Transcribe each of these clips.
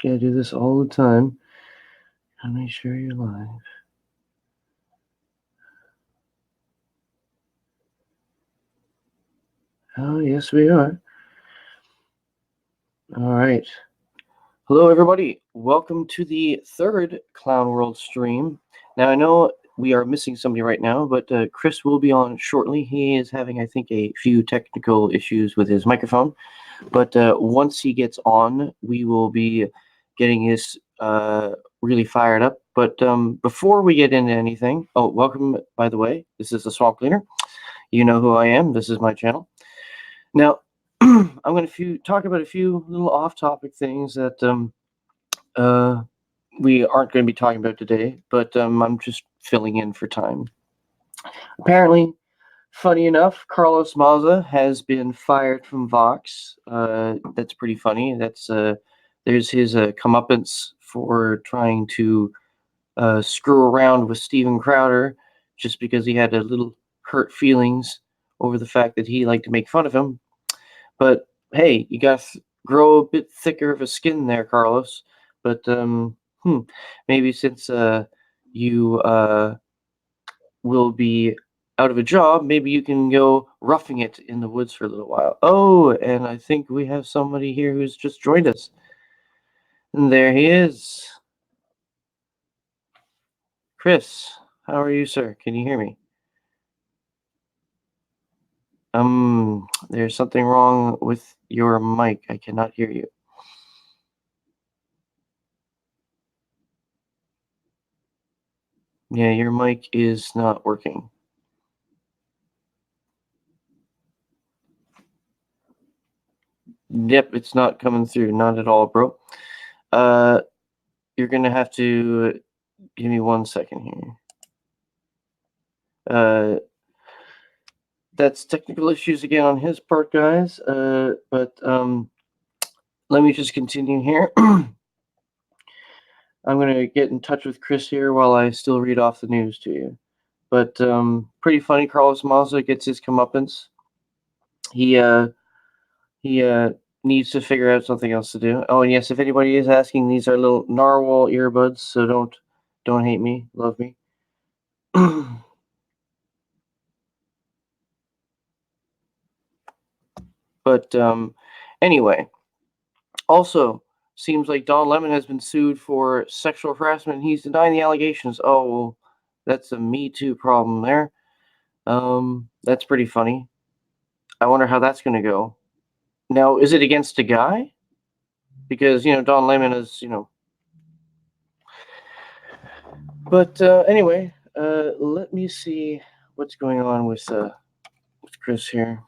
Yeah, I do this all the time. Gotta make sure you're live. Oh, yes, we are. All right. Hello, everybody. Welcome to the third Clown World stream. Now, I know we are missing somebody right now, but Chris will be on shortly. He is having, I think, a few technical issues with his microphone. But once he gets on, we will be getting his really fired up. But before we get into anything, welcome, by the way. This is the Swamp Cleaner. You know who I am. This is my channel. Now, I'm going to talk about a few little off-topic things that we aren't going to be talking about today, but I'm just filling in for time. Apparently, funny enough, Carlos Maza has been fired from Vox. That's pretty funny. There's his comeuppance for trying to screw around with Steven Crowder just because he had a little hurt feelings over the fact that he liked to make fun of him. But hey, you got to grow a bit thicker of a skin there, Carlos. But maybe since you will be out of a job, maybe you can go roughing it in the woods for a little while. Oh, and I think we have somebody here who's just joined us. And there he is. Chris, how are you, sir? Can you hear me? There's something wrong with your mic. I cannot hear you. Yeah, your mic is not working. Yep, it's not coming through. Not at all, bro. You're gonna have to give me 1 second here. That's technical issues again on his part, guys. But let me just continue here. I'm gonna get in touch with Chris here while I still read off the news to you. But pretty funny. Carlos Maza gets his comeuppance. He needs to figure out something else to do. Oh, and yes, if anybody is asking, these are little narwhal earbuds, so don't hate me, love me. But anyway, also seems like Don Lemon has been sued for sexual harassment. He's denying the allegations. Oh, well, that's a Me Too problem there. That's pretty funny. I wonder how that's going to go. Now, is it against a guy? Because Don Lemon is But anyway, let me see what's going on with Chris here.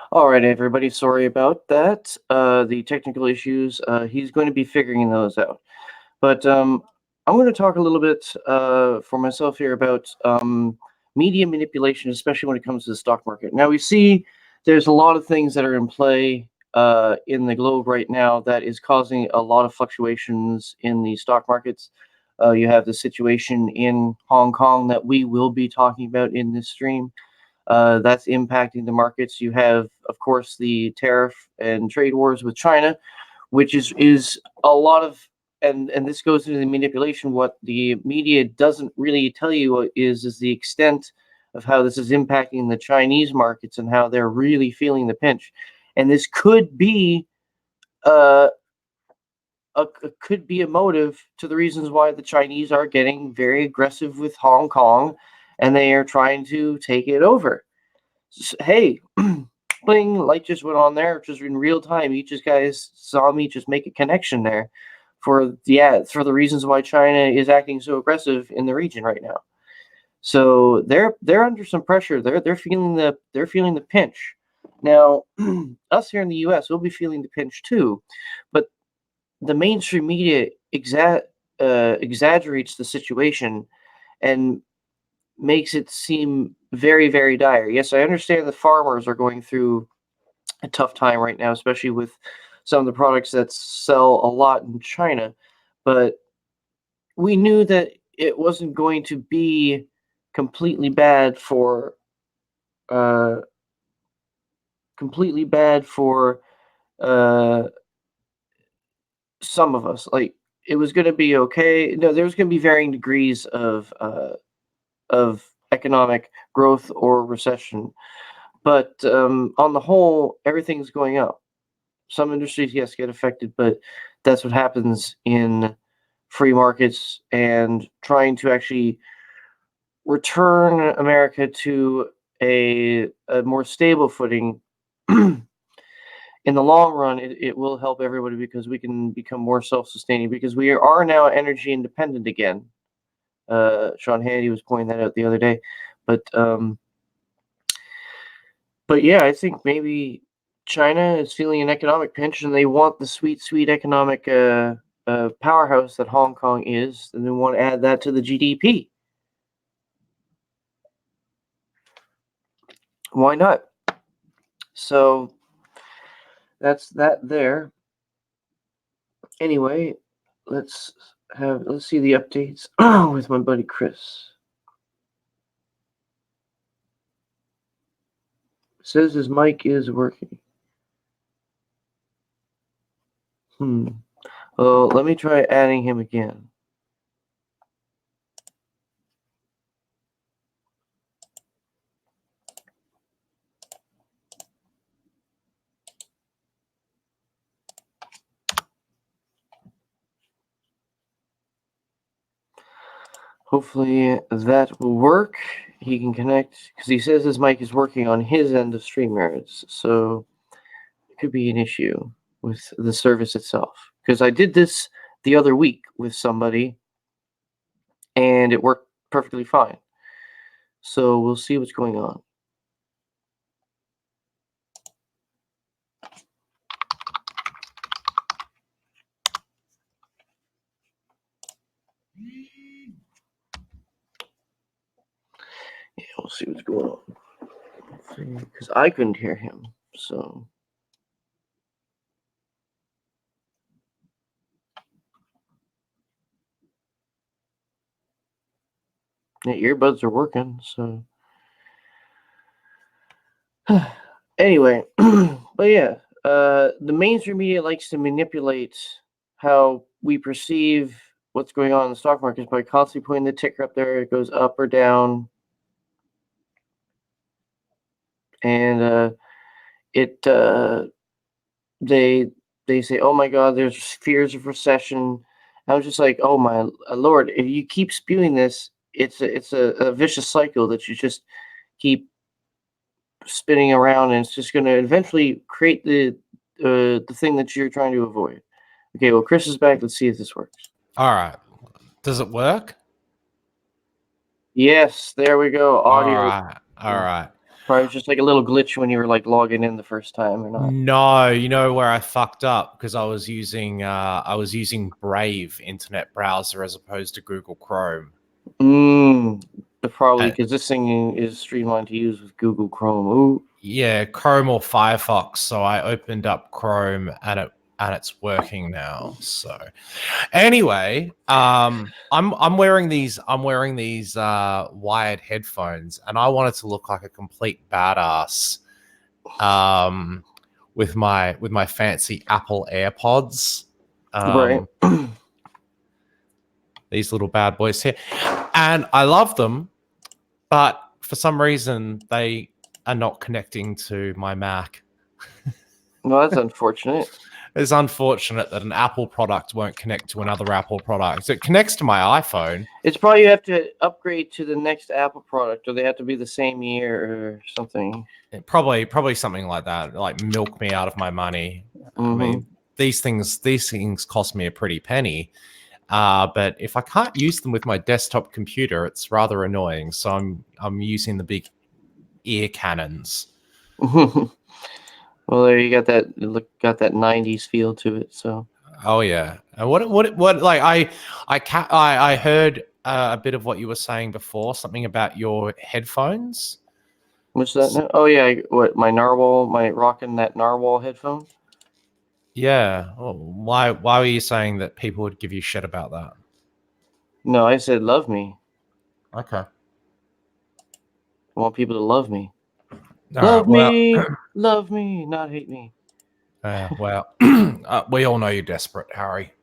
All right, everybody. Sorry about that. The technical issues. He's going to be figuring those out. But I'm going to talk a little bit for myself here about media manipulation, especially when it comes to the stock market. Now, we see there's a lot of things that are in play in the globe right now that is causing a lot of fluctuations in the stock markets. You have the situation in Hong Kong that we will be talking about in this stream. That's impacting the markets. You have, of course, the tariff and trade wars with China, which is a lot of, and this goes into the manipulation. What the media doesn't really tell you is the extent of how this is impacting the Chinese markets and how they're really feeling the pinch. And this uh, could be a motive to the reasons why the Chinese are getting very aggressive with Hong Kong, and they are trying to take it over. Hey, bling, light just went on there, just in real time. You just guys saw me just make a connection there for the reasons why China is acting so aggressive in the region right now. So they're under some pressure. They're feeling the pinch. Now, us here in the U.S. will be feeling the pinch too, but the mainstream media exaggerates the situation and makes it seem very, very dire. Yes, I understand the farmers are going through a tough time right now, especially with some of the products that sell a lot in China, but we knew that it wasn't going to be completely bad for uh, completely bad for uh, some of us. Like it was going to be okay. No, there was going to be varying degrees of economic growth or recession, but on the whole, everything's going up. Some industries, yes, get affected, but that's what happens in free markets and trying to actually return America to a more stable footing. In the long run, it will help everybody because we can become more self-sustaining because we are now energy independent again. Sean Hannity was pointing that out the other day, but yeah, I think maybe China is feeling an economic pinch and they want the sweet, sweet economic powerhouse that Hong Kong is, and they want to add that to the GDP. Why not? So that's that there. Anyway, let's see the updates with my buddy Chris. Says his mic is working. Well, let me try adding him again. Hopefully that will work. He can connect because he says his mic is working on his end of StreamYards, so it could be an issue with the service itself. Because I did this the other week with somebody, and it worked perfectly fine. So we'll see what's going on. Yeah, we'll see what's going on. Because I couldn't hear him, so. Yeah, earbuds are working, so. Anyway, but yeah, the mainstream media likes to manipulate how we perceive what's going on in the stock markets by constantly putting the ticker up there. It goes up or down, and it they say, "Oh my God, there's fears of recession." I was just like, "Oh my Lord! If you keep spewing this, it's a vicious cycle that you just keep spinning around, and it's just going to eventually create the thing that you're trying to avoid." Okay, well, Chris is back. Let's see if this works. All right. Does it work? Yes, there we go. Audio. All right. Probably just like a little glitch when you were like logging in the first time, or not? No, you know where I fucked up because I was using Brave internet browser as opposed to Google Chrome. Probably because this thing is streamlined to use with Google Chrome. Ooh. Yeah, Chrome or Firefox. So I opened up Chrome and it's working now. So anyway, I'm wearing these wired headphones, and I wanted to look like a complete badass with my fancy Apple AirPods. Right. These little bad boys here, and I love them, but for some reason they are not connecting to my Mac. Well, that's unfortunate. It's unfortunate that an Apple product won't connect to another Apple product. It connects to my iPhone. It's probably you have to upgrade to the next Apple product, or they have to be the same year or something. Probably something like that. Like milk me out of my money. I mean, these things cost me a pretty penny. But if I can't use them with my desktop computer, it's rather annoying. So I'm using the big ear cannons. Well, there you got that '90s feel to it. So. Oh yeah. And what like I heard a bit of what you were saying before, something about your headphones. What's that now? Oh yeah, my rocking that narwhal headphone. Yeah. Well, why were you saying that people would give you shit about that? No, I said love me. Okay. I want people to love me. All right. Well, Love me, not hate me. well, we all know you're desperate, Harry.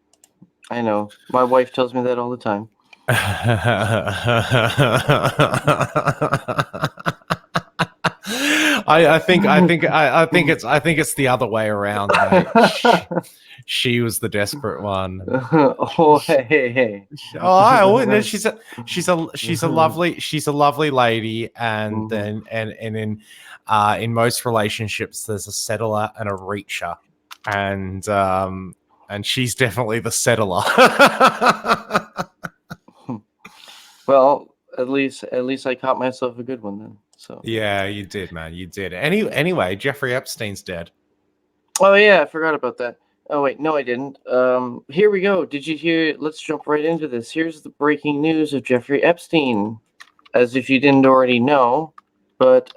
I know. My wife tells me that all the time. I think it's the other way around, mate. She was the desperate one. Oh hey. Oh, I wouldn't. She's a lovely lady, and then and in most relationships, there's a settler and a reacher, and she's definitely the settler. Well, at least I caught myself a good one then. So yeah, you did, man. You did. Anyway, Jeffrey Epstein's dead. Oh yeah, I forgot about that. Oh wait, no, I didn't. Here we go. Did you hear? Let's jump right into this. Here's the breaking news of Jeffrey Epstein, as if you didn't already know. But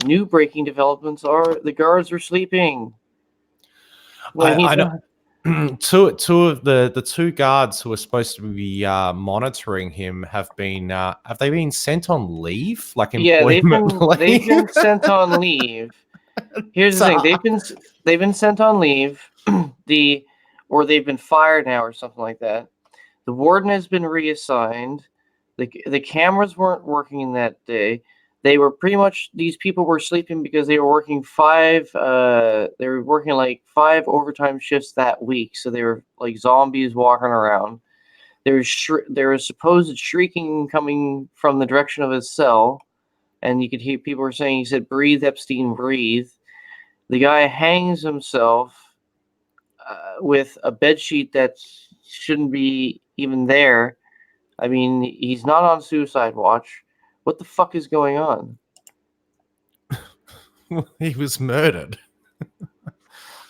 new breaking developments are the guards were sleeping when he I know. died. Two of the two guards who are supposed to be monitoring him have they been sent on leave, like Yeah, employment they've been leave? sent on leave. Here's the thing: they've been sent on leave, or they've been fired now, or something like that. The warden has been reassigned. The cameras weren't working that day. They were pretty much these people were sleeping because they were working they were working like 5 overtime shifts that week. So they were like zombies walking around. There was supposed shrieking coming from the direction of his cell, and you could hear people were saying he said, "Breathe, Epstein, breathe." The guy hangs himself with a bed sheet that shouldn't be even there. I mean, he's not on suicide watch. What the fuck is going on? He was murdered.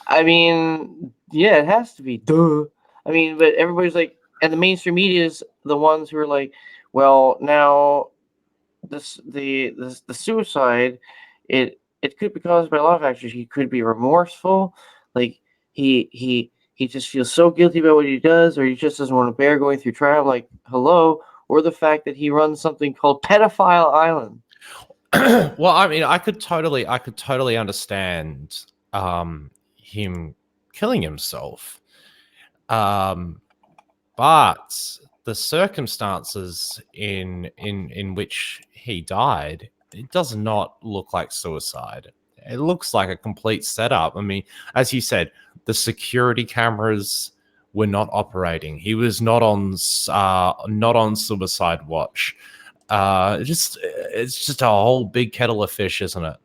I mean, yeah, it has to be. Duh. I mean, but everybody's like, and the mainstream media is the ones who are like, well, now the suicide, it could be caused by a lot of factors. He could be remorseful, like he just feels so guilty about what he does, or he just doesn't want to bear going through trial. Like, hello, or the fact that he runs something called Pedophile Island. Well, I mean, I could totally understand him killing himself. But the circumstances in which he died, it does not look like suicide. It looks like a complete setup. I mean, as you said, the security cameras were not operating. He was not on suicide watch. It's just a whole big kettle of fish, isn't it?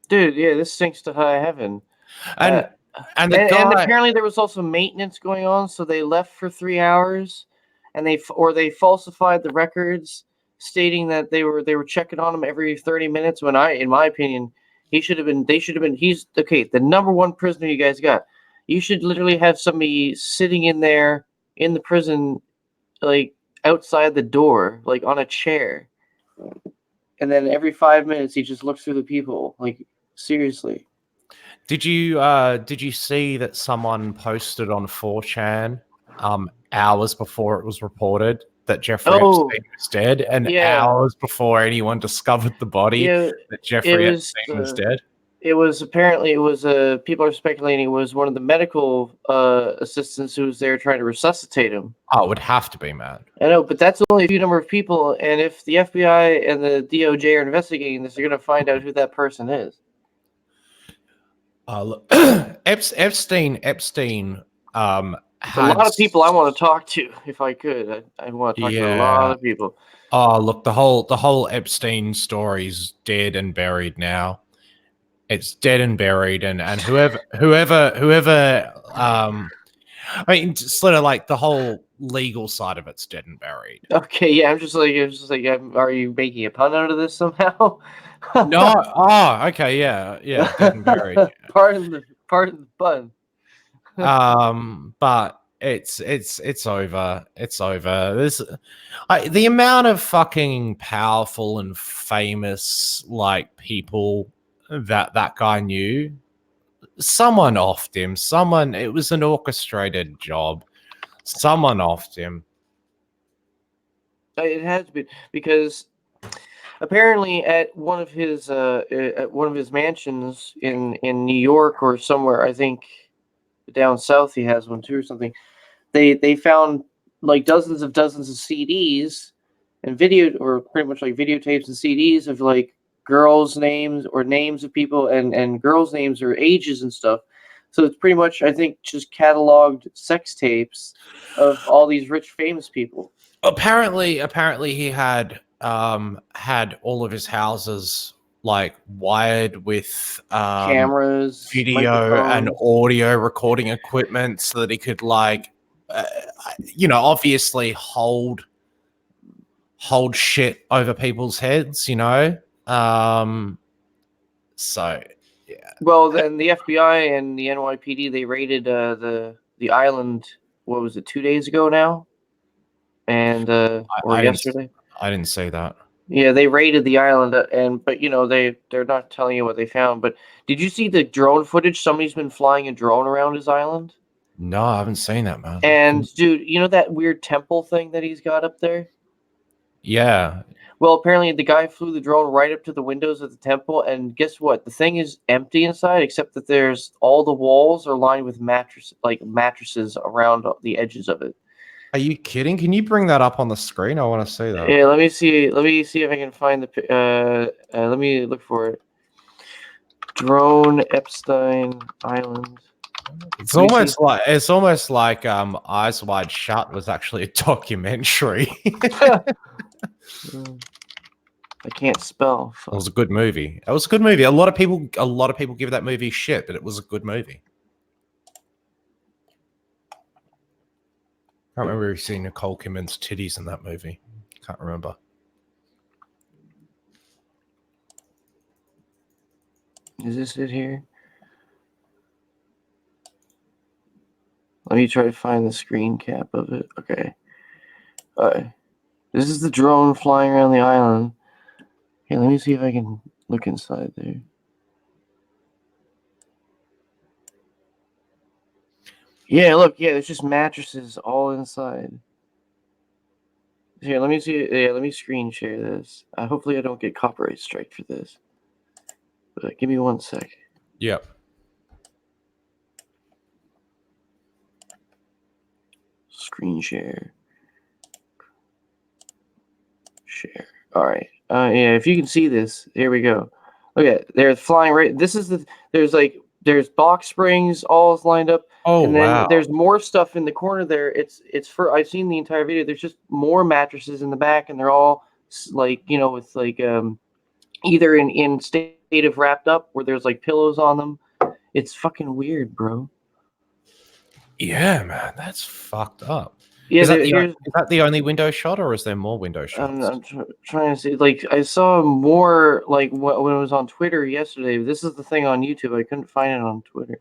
Dude, yeah, this stinks to high heaven. And And apparently there was also maintenance going on, so they left for 3 hours, and they falsified the records, stating that they were checking on him every 30 minutes. When in my opinion, they should have been. He's okay. The number one prisoner you guys got. You should literally have somebody sitting in there in the prison, like outside the door, like on a chair, and then every 5 minutes he just looks through the people. Like, seriously. Did you see that someone posted on 4chan hours before it was reported that Jeffrey Epstein was dead, and hours before anyone discovered the body that Jeffrey Epstein was dead? it was apparently it was people are speculating it was one of the medical assistants who was there trying to resuscitate him. Oh, it would have to be, man. I know, but that's only a few number of people, and if the FBI and the DOJ are investigating this, they're going to find out who that person is. Look, Epstein It's a had lot of people I want to talk to if I could. I want to talk to a lot yeah. of people. Oh, look, the whole Epstein story's dead and buried now. It's dead and buried, and whoever I mean, sort of like the whole legal side of it's dead and buried. Okay, yeah, I'm just like, are you making a pun out of this somehow? No, oh, okay, yeah, dead and buried. Pardon the pun. But it's over. It's over. The amount of fucking powerful and famous like people that guy knew. Someone offed him. It was an orchestrated job. Someone offed him. It has been because apparently at one of his mansions in New York or somewhere, I think down south he has one too or something. They found like dozens of CDs and video or pretty much like videotapes and CDs of like girls' names or names of people and girls' names or ages and stuff. So it's pretty much I think just cataloged sex tapes of all these rich famous people. Apparently he had all of his houses like wired with Cameras, video and microphones. audio recording equipment so that he could like obviously hold shit over people's heads, so yeah. Well, then the FBI and the NYPD they raided the island. What was it? 2 days ago now, and or I didn't yesterday. I didn't say that. Yeah, they raided the island, and but they're not telling you what they found. But did you see the drone footage? Somebody's been flying a drone around his island. No, I haven't seen that, man. And dude, you know that weird temple thing that he's got up there? Yeah. Well, apparently the guy flew the drone right up to the windows of the temple, and guess what? The thing is empty inside, except that there's all the walls are lined with mattresses around the edges of it. Are you kidding? Can you bring that up on the screen? I want to see that. Yeah, let me see. Let me see if I can find the. Let me look for it. Drone Epstein Island. It's almost like Eyes Wide Shut was actually a documentary. I can't spell. It was a good movie. It was a good movie. A lot of people give that movie shit, but it was a good movie. I can't remember if you've seen Nicole Kidman's titties in that movie. Can't remember. Is this it here? Let me try to find the screen cap of it. Okay. Alright. This is the drone flying around the island. Okay, let me see if I can look inside there. Yeah, look, yeah, there's just mattresses all inside. Here, let me see. Yeah, let me screen share this. Hopefully I don't get copyright strike for this. But give me 1 sec. Yep. Screen share. Share. All right. Yeah, if you can see this, here we go. Okay, they're flying right. This is there's box springs all lined up. Oh, and then wow. there's more stuff in the corner there. It's for I've seen the entire video. There's just more mattresses in the back, and they're all like with like either in state of wrapped up where there's like pillows on them. It's fucking weird, bro. Yeah, man, that's fucked up. Yeah, is that the only window shot, or is there more window shots? I'm trying to see. Like, I saw more like when it was on Twitter yesterday. This is the thing on YouTube. I couldn't find it on Twitter,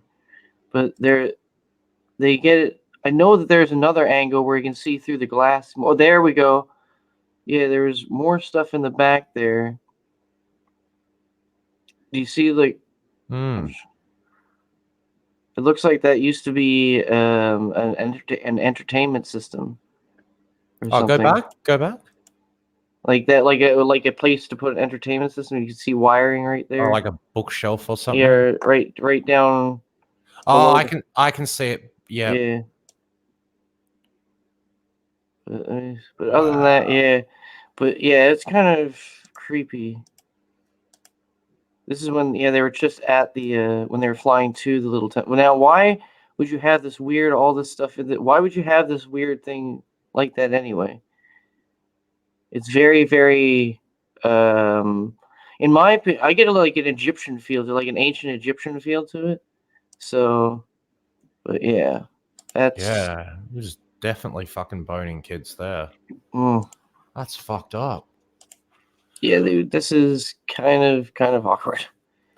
but they get it. I know that there's another angle where you can see through the glass. Oh, there we go. Yeah, there's more stuff in the back there. Do you see like? It looks like that used to be an entertainment system. Oh, go back. like that, like a place to put an entertainment system. You can see wiring right Or there. like a bookshelf or something. Yeah, right down Oh, below. I can see it. Yeah. Yeah. But other than that, Wow. yeah. But yeah, it's kind of creepy. This is when they were just at the when they were flying to the little temple. Now, why would you have this weird all this stuff in why would you have this weird thing like that anyway? It's very very in my opinion, I get like an Egyptian feel to like an ancient Egyptian feel to it. So, but yeah. That's Yeah. There's definitely fucking boning kids there. mm, That's fucked up. yeah, dude, this is kind of awkward.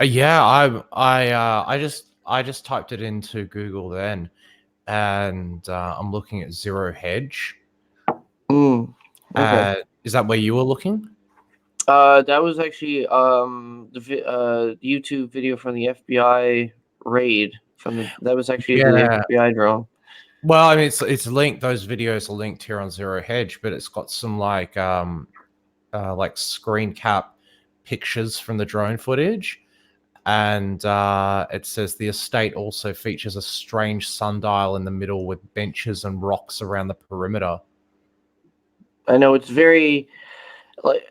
Yeah, I just typed it into Google then, and I'm looking at Zero Hedge. Mm, okay. Is that where you were looking? That was actually YouTube video from the FBI raid that was actually the Yeah. FBI drone. Well, I mean, it's linked. Those videos are linked here on Zero Hedge, but it's got some like screen cap pictures from the drone footage, and it says the estate also features a strange sundial in the middle with benches and rocks around the perimeter. I know it's very like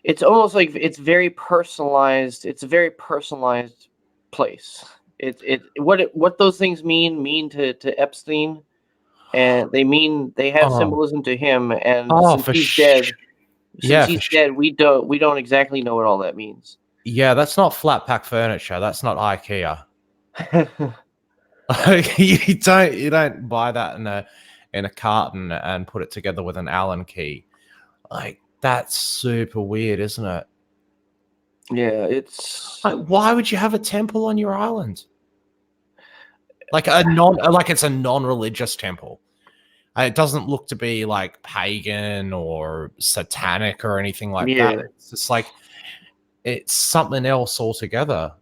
it's almost like it's very personalized. It's a very personalized place. What those things mean to Epstein, and they have Oh, symbolism to him. And oh, for since yeah, for he's dead, we don't exactly know what all that means. yeah. That's not flat pack furniture. That's not IKEA. You don't buy that in a carton and put it together with an Allen key. Like that's super weird, isn't it? Yeah, it's Like, why would you have a temple on your island? Like it's a non-religious temple. It doesn't look to be like pagan or satanic or anything like that. yeah. It's just like it's something else altogether.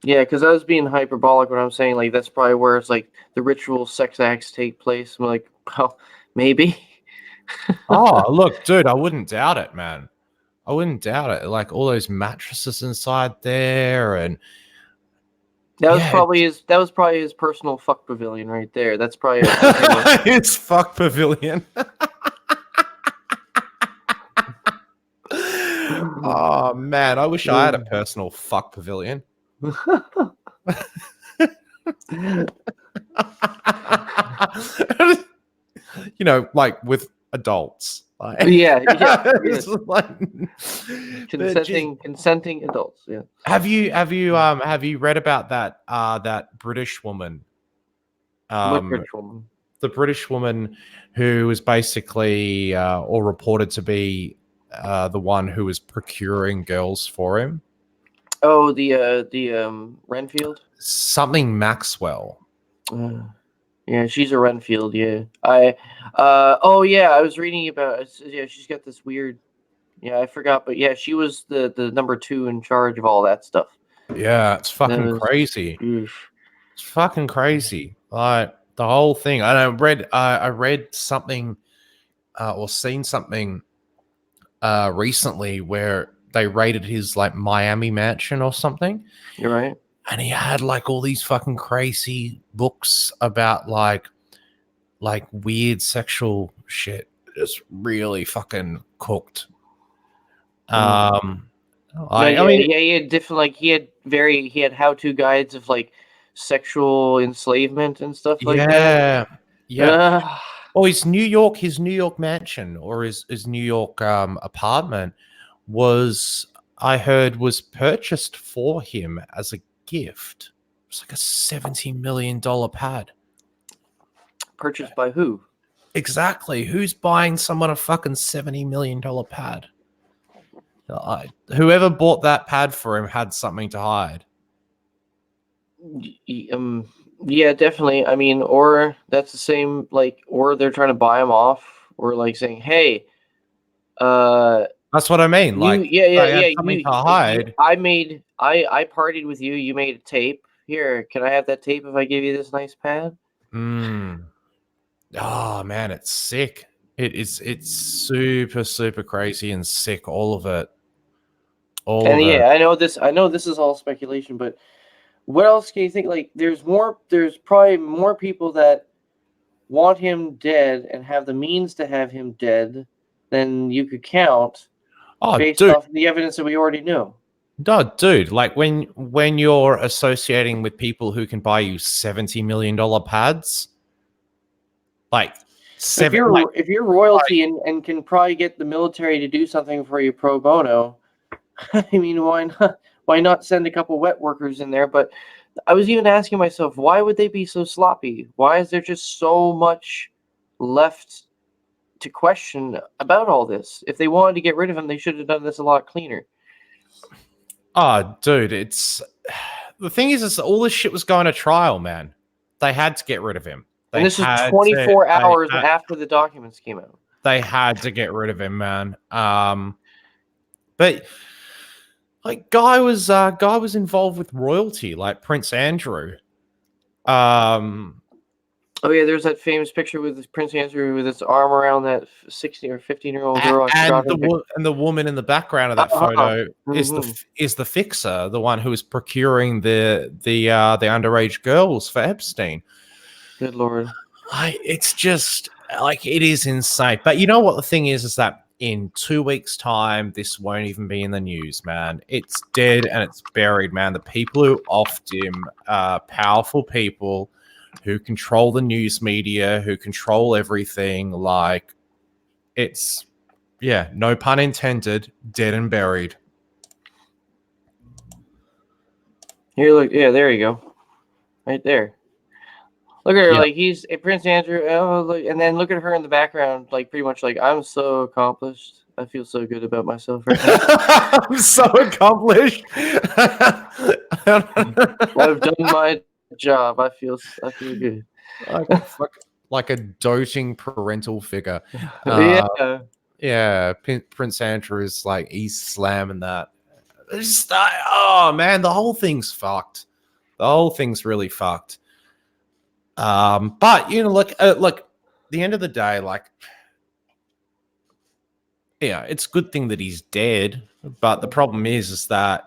Yeah, because I was being hyperbolic when I'm saying like that's probably where it's like the ritual sex acts take place. I'm like, well, maybe. Oh, look, dude, I wouldn't doubt it, man. I wouldn't doubt it. Like all those mattresses inside there, and yeah, That was probably his personal fuck pavilion right there. That's probably a personal. it's fuck pavilion. Oh man, I wish I had a personal fuck pavilion. You know, like with adults. Like, Yes. like, Consenting adults. Yeah. have you read about that British woman? What Um, ritual? the British woman who was basically or reported to be the one who was procuring girls for him. Oh, the Renfield. Something Maxwell. Yeah, she's a Renfield. Yeah, oh yeah, I was reading about. Yeah, she's got this weird. Yeah, I forgot, but yeah, she was the number two in charge of all that stuff. Yeah, it's That fucking was, crazy. oof. It's fucking crazy. Like the whole thing. And I read something or seen something recently where they raided his like Miami mansion or something, You're right. and he had like all these fucking crazy books about like weird sexual shit. Just really fucking cooked. Mm. Um, No, I mean, yeah, he had different like he had how-to guides of like sexual enslavement and stuff like that. yeah, yeah. Uh, Oh, his New York mansion or his New York apartment was, I heard, was purchased for him as a gift. It's like a $70 million pad. purchased by who? Exactly. Who's buying someone a fucking $70 million pad? Whoever bought that pad for him had something to hide. Um, yeah, definitely. I mean, or that's the same. Like, or they're trying to buy him off, or like saying, "Hey, uh, That's what I mean. Like they had something to hide. I partied with you. You made a tape. Here, can I have that tape if I give you this nice pad?" Mm. Oh man, it's sick. It's super super crazy and sick. All of it. All And of it. yeah, I know this is all speculation, but what else can you think? Like, there's probably more people that want him dead and have the means to have him dead than you could count Oh, based dude. off the evidence that we already knew. No, dude, like when you're associating with people who can buy you $70 million pads, like If seven, like you're royalty and can probably get the military to do something for you pro bono, I mean, why not? Why not send a couple wet workers in there? But I was even asking myself, why would they be so sloppy? Why is there just so much left to question about all this? If they wanted to get rid of him, they should have done this a lot cleaner. oh, dude, it's the thing is all this shit was going to trial, man. They had to get rid of him. And They this is had to. 24 hours after the documents came out. They had to get rid of him, man. But like, guy was involved with royalty, like Prince Andrew. Um, Oh yeah, there's that famous picture with Prince Andrew with his arm around that 16 or 15-year-old girl. I forgot her picture. and the woman in the background of that Uh-huh. photo Mm-hmm. is the fixer, the one who is procuring the underage girls for Epstein. Good Lord. It's just like it is insane. But you know what the thing is that in 2 weeks' time, this won't even be in the news, man. It's dead and it's buried, man. The people who offed him are powerful people who control the news media, who control everything. Like it's yeah, no pun intended, dead and buried. Here, look. Yeah, there you go. Right there. Look at her, Yeah. like he's Prince Andrew. Oh, look, and then look at her in the background, like pretty much like I'm so accomplished. I feel so good about myself right now. I'm so accomplished. I've done my job. I feel good. like a doting parental figure. Yeah. Yeah, Prince Andrew is like he's slamming that. Oh man, the whole thing's fucked. The whole thing's really fucked. But you know, look. The end of the day, like, yeah, it's a good thing that he's dead. But the problem is that,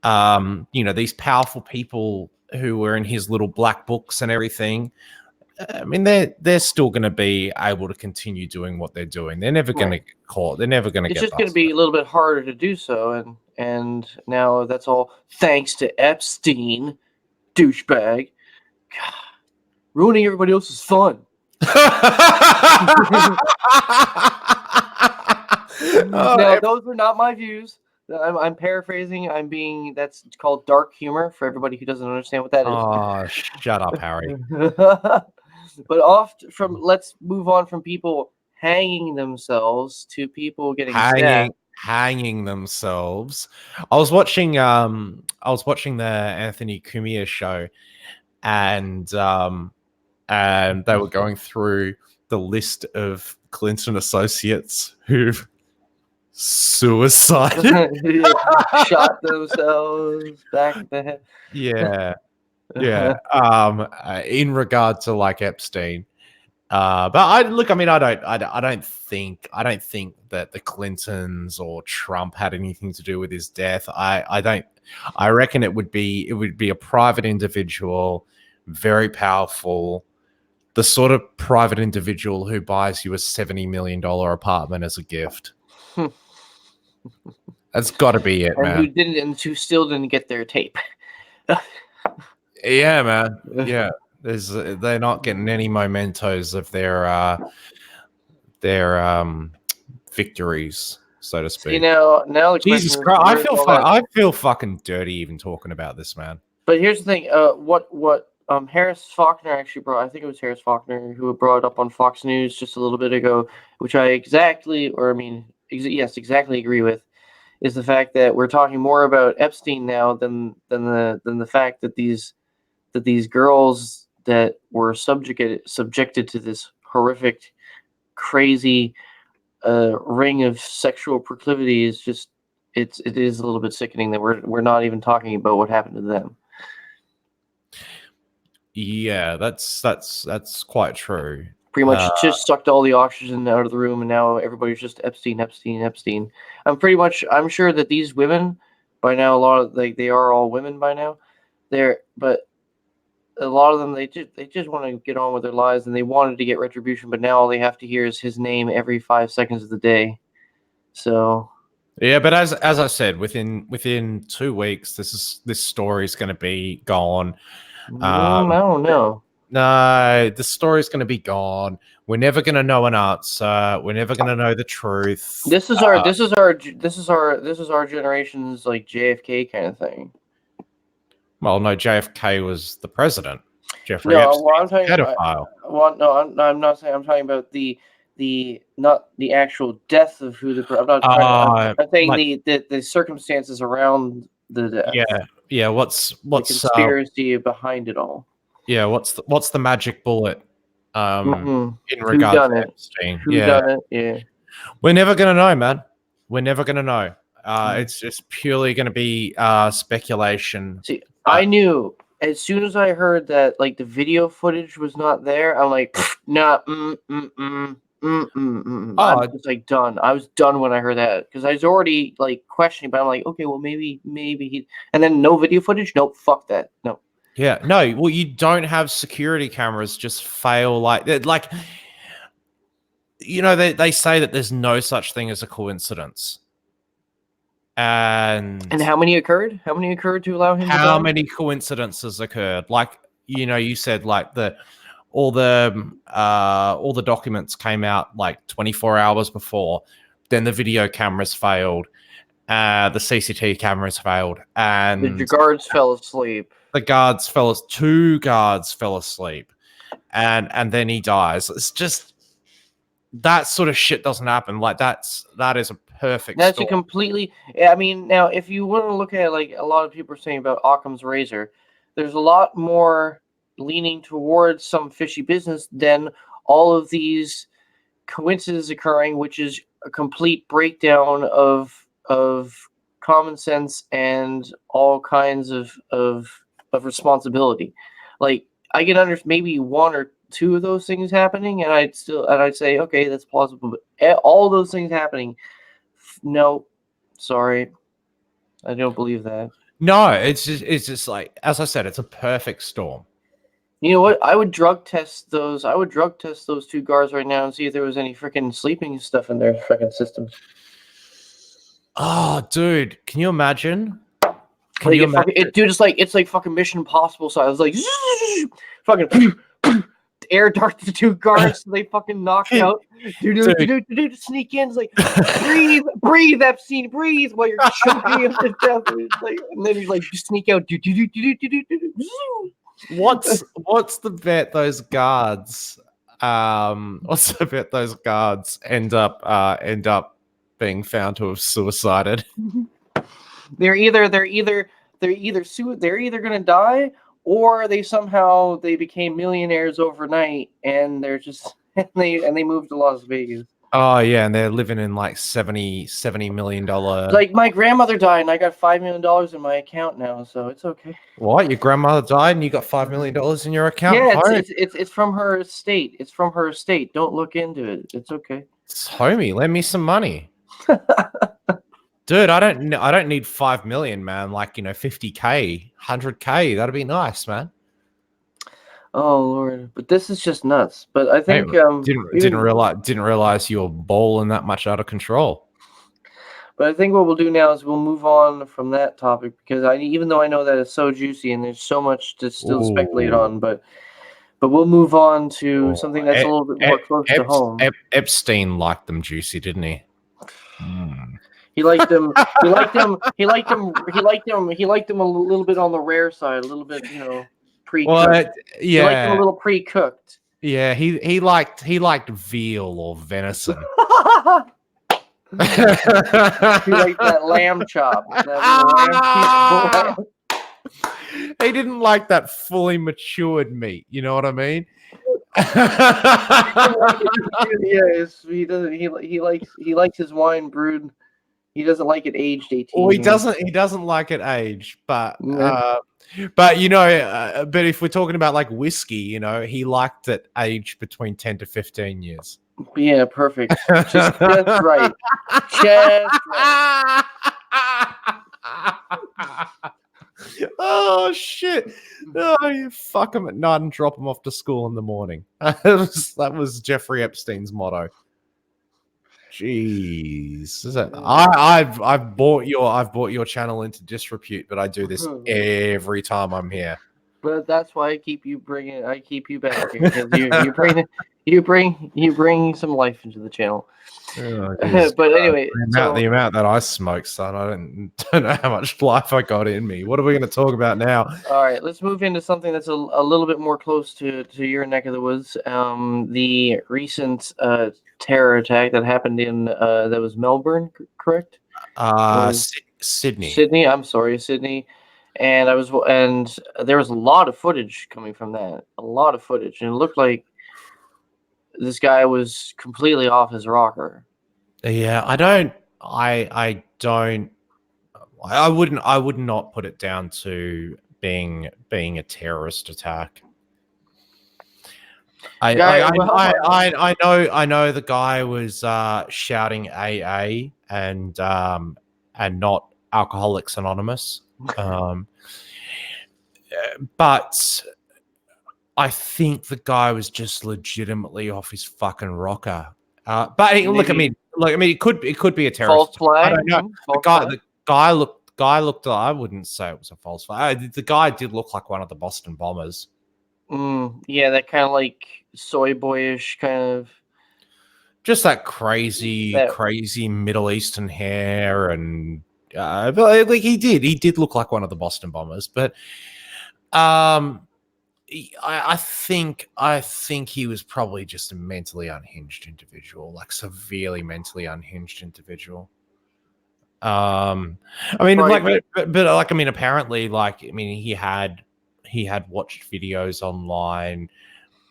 you know, these powerful people who were in his little black books and everything. I mean, they're still going to be able to continue doing what they're doing. They're never going to Right. get caught. They're never going to It's get just going to busted. be a little bit harder to do so, and now that's all thanks to Epstein, douchebag, God, ruining everybody else's fun. Now, those are not my views. I'm paraphrasing. That's called dark humor for everybody who doesn't understand what that is. Oh, shut up, Harry. But let's move on from people hanging themselves to people getting stabbed. Hanging themselves. I was watching the Anthony Cumia show, and they were going through the list of Clinton associates who've suicided. Shot themselves back in the head. Yeah, yeah. In regard to like Epstein, but I look. I mean, I don't think that the Clintons or Trump had anything to do with his death. I don't. I reckon it would be a private individual, very powerful, the sort of private individual who buys you a $70 million apartment as a gift. That's got to be it, man. Who still didn't get their tape. Yeah, man. Yeah, they're not getting any mementos of their victories, so to speak. See, now the Jesus question is, Christ, where's all that? I feel fucking dirty even talking about this, man. But here's the thing. What Harris Faulkner actually brought. I think it was Harris Faulkner who brought up on Fox News just a little bit ago, which I exactly agree with, is the fact that we're talking more about Epstein now than the fact that these girls that were subjected to this horrific, crazy ring of sexual proclivity is just it is a little bit sickening that we're not even talking about what happened to them. Yeah, that's quite true. Pretty much just sucked all the oxygen out of the room, and now everybody's just Epstein, Epstein, Epstein. I'm sure that these women, by now, a lot of they are all women by now. But a lot of them they just want to get on with their lives, and they wanted to get retribution, but now all they have to hear is his name every 5 seconds of the day. So yeah, but as I said, within 2 weeks, this story is going to be gone. I don't know. No, the story's going to be gone. We're never going to know an answer. We're never going to know the truth. This is our generation's like JFK kind of thing. Well, no, JFK was the president. Jeffrey No, Epstein, well, I'm talking pedophile. I'm not saying. I'm talking about the not the actual death of who the. I'm not. I'm saying like, the circumstances around the death. Yeah. What's the conspiracy behind it all? Yeah, what's the magic bullet? In regard to Epstein. Who done it? Yeah. We're never gonna know, man. We're never gonna know. It's just purely gonna be speculation. See, I knew as soon as I heard that like the video footage was not there, I'm like, nah, I'm just like done. I was done when I heard that because I was already like questioning, but I'm like, okay, well maybe he, and then no video footage. Nope, fuck that. No. Yeah, no. Well, you don't have security cameras just fail like you know they say that there's no such thing as a coincidence. And how many occurred? How many occurred to allow him to die? How many coincidences occurred? Like, you know, you said like all the documents came out like 24 hours before. Then the video cameras failed. The CCTV cameras failed. And the guards fell asleep. Two guards fell asleep. And then he dies. It's just that sort of shit doesn't happen. Like that is a perfect. That's a completely. I mean, now if you want to look at it, like a lot of people are saying about Occam's razor, there's a lot more leaning towards some fishy business than all of these coincidences occurring, which is a complete breakdown of common sense and all kinds of responsibility. Like I can understand maybe one or two of those things happening, and I'd say okay, that's plausible. But all those things happening, no, sorry, I don't believe that. No, it's just like, as I said, it's a perfect storm. You know what? I would drug test those 2 guards right now and see if there was any freaking sleeping stuff in their freaking system. Oh, dude, can you imagine? Dude, it's like fucking Mission Impossible. So I was like, fucking air dart the 2 guards, so they fucking knock out. Dude, sneak in. It's like, breathe, Epstein, breathe, while you're choking him to death. And then he's like, sneak out. What's the bet those guards? What's the bet those guards end up being found to have suicided? They're either gonna die, or they became millionaires overnight, and they're just they moved to Las Vegas. Oh yeah, and they're living in like $70 million. Like my grandmother died, and I got $5 million in my account now, so it's okay. What? Your grandmother died, and you got $5 million in your account? Yeah, it's from her estate. It's from her estate. Don't look into it. It's okay. Homie, lend me some money. Dude, I don't need 5 million, man. Like, you know, 50K, 100K. That'd be nice, man. Oh Lord, but this is just nuts. But I think didn't realize you were balling that much out of control. But I think what we'll do now is we'll move on from that topic, because even though I know that it's so juicy and there's so much to still speculate on, but we'll move on to something that's a little bit more close to home. Epstein liked them juicy, didn't he? Mm. He liked them. He liked them a little bit on the rare side, a little bit, pre-cooked. Well, yeah, he liked them a little pre-cooked. Yeah, he liked veal or venison. He liked that lamb chop. That lamb piece. He didn't like that fully matured meat. You know what I mean? Yes, he doesn't. He likes his wine brewed. He doesn't like it aged 18. Well, he doesn't like it aged, but But but if we're talking about like whiskey, he liked it aged between 10 to 15 years. Yeah, perfect. Just right. Just right. Oh shit! Oh, you fuck him at night and drop him off to school in the morning. That was Jeffrey Epstein's motto. Jeez, I've brought your channel into disrepute, but I do this every time I'm here. But that's why I keep you back here because you bring some life into the channel. Oh, geez. But anyway, The amount that I smoke, son, I don't know how much life I got in me. What are we going to talk about now? all right, let's move into something that's a little bit more close to your neck of the woods. The recent terror attack that happened in that was Melbourne, correct? Sydney. Sydney. I'm sorry, Sydney. And there was a lot of footage coming from that. A lot of footage, and it looked like this guy was completely off his rocker. Yeah, I would not put it down to being a terrorist attack. I know the guy was shouting AA and not Alcoholics Anonymous, but I think the guy was just legitimately off his fucking rocker. But look, I mean, it could be a terrorist. False flag. I don't know. The guy looked. I wouldn't say it was a false flag. The guy did look like one of the Boston bombers. Yeah, that kind of like soy boyish kind of. Just that crazy Middle Eastern hair, and but like he did look like one of the Boston bombers. But I think he was probably just a mentally unhinged individual, like severely mentally unhinged individual. I mean, Right. apparently, he had watched videos online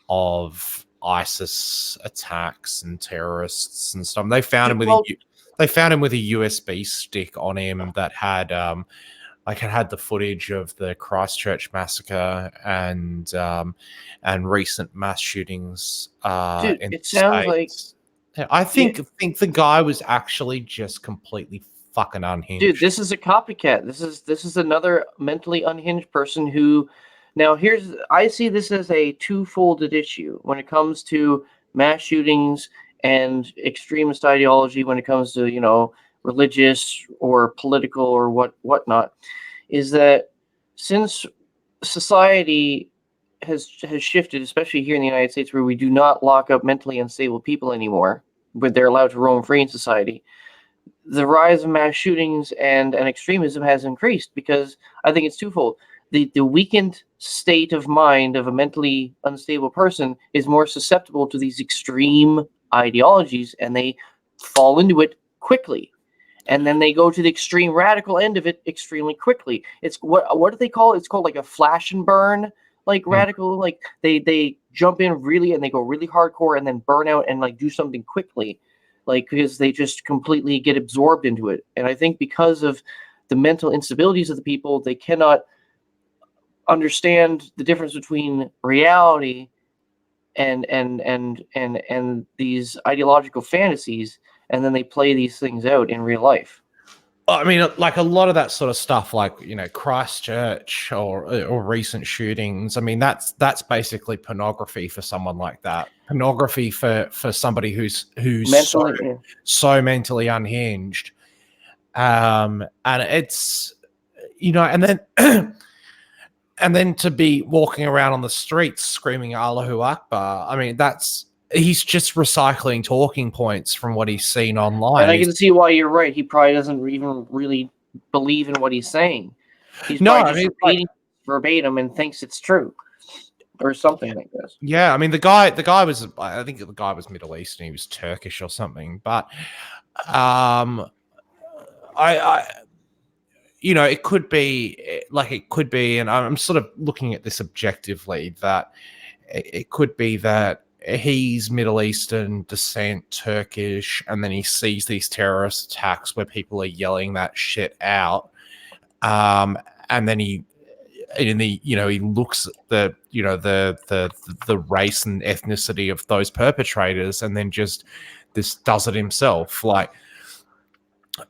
of ISIS attacks and terrorists and stuff. They found him with a USB stick on him that had had the footage of the Christchurch massacre and recent mass shootings Dude, in it the sounds like. States. I think the guy was actually just completely fucking unhinged. Dude, this is a copycat. This is another mentally unhinged person who. Now, I see this as a two-folded issue when it comes to mass shootings and extremist ideology. When it comes to religious or political or whatnot, is that since society has shifted, especially here in the United States, where we do not lock up mentally unstable people anymore, but they're allowed to roam free in society, the rise of mass shootings and extremism has increased because I think it's twofold. The weakened state of mind of a mentally unstable person is more susceptible to these extreme ideologies, and they fall into it quickly. And then they go to the extreme radical end of it extremely quickly. It's what do they call it? It's called like a flash and burn, like radical. Like they jump in really and they go really hardcore and then burn out and like do something quickly, like because they just completely get absorbed into it. And I think because of the mental instabilities of the people, they cannot understand the difference between reality and these ideological fantasies, and then they play these things out in real life. I mean, like a lot of that sort of stuff, like Christchurch or recent shootings. I mean, that's basically pornography for someone like that. Pornography for somebody who's Mentally, so mentally unhinged. And it's and then and then to be walking around on the streets screaming Allahu Akbar. I mean, he's just recycling talking points from what he's seen online. And I can see why you're right. He probably doesn't even really believe in what he's saying. He's probably just repeating verbatim and thinks it's true, or something like this. Yeah, I mean, the guy was, I think the guy was Middle Eastern. He was Turkish or something. But, it could be, and I'm sort of looking at this objectively, that it could be that he's Middle Eastern descent, Turkish, and then he sees these terrorist attacks where people are yelling that shit out, and then he in the he looks at the race and ethnicity of those perpetrators and then just does it himself. Like,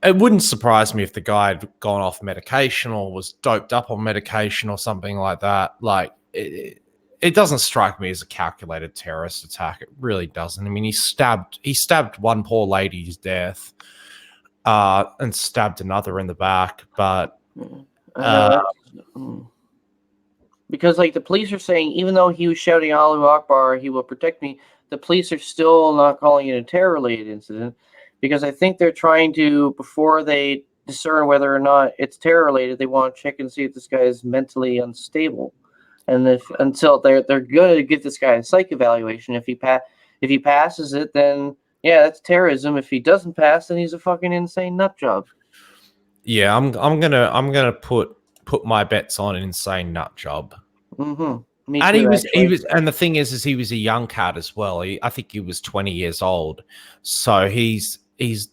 it wouldn't surprise me if the guy had gone off medication or was doped up on medication or something like that. Like, it doesn't strike me as a calculated terrorist attack. It really doesn't. I mean, he stabbed one poor lady's death, and stabbed another in the back. But I know because like the police are saying, even though he was shouting "Allahu Akbar, he will protect me," the police are still not calling it a terror-related incident because I think they're trying to, before they discern whether or not it's terror-related, they want to check and see if this guy is mentally unstable, and until they're going to give this guy a psych evaluation. If he passes it, then yeah, that's terrorism. If he doesn't pass, then he's a fucking insane nut job. yeah, I'm gonna put my bets on an insane nut job. Mm-hmm. Me And too, he was, and the thing is he was a young cat as well. I think he was 20 years old, so he's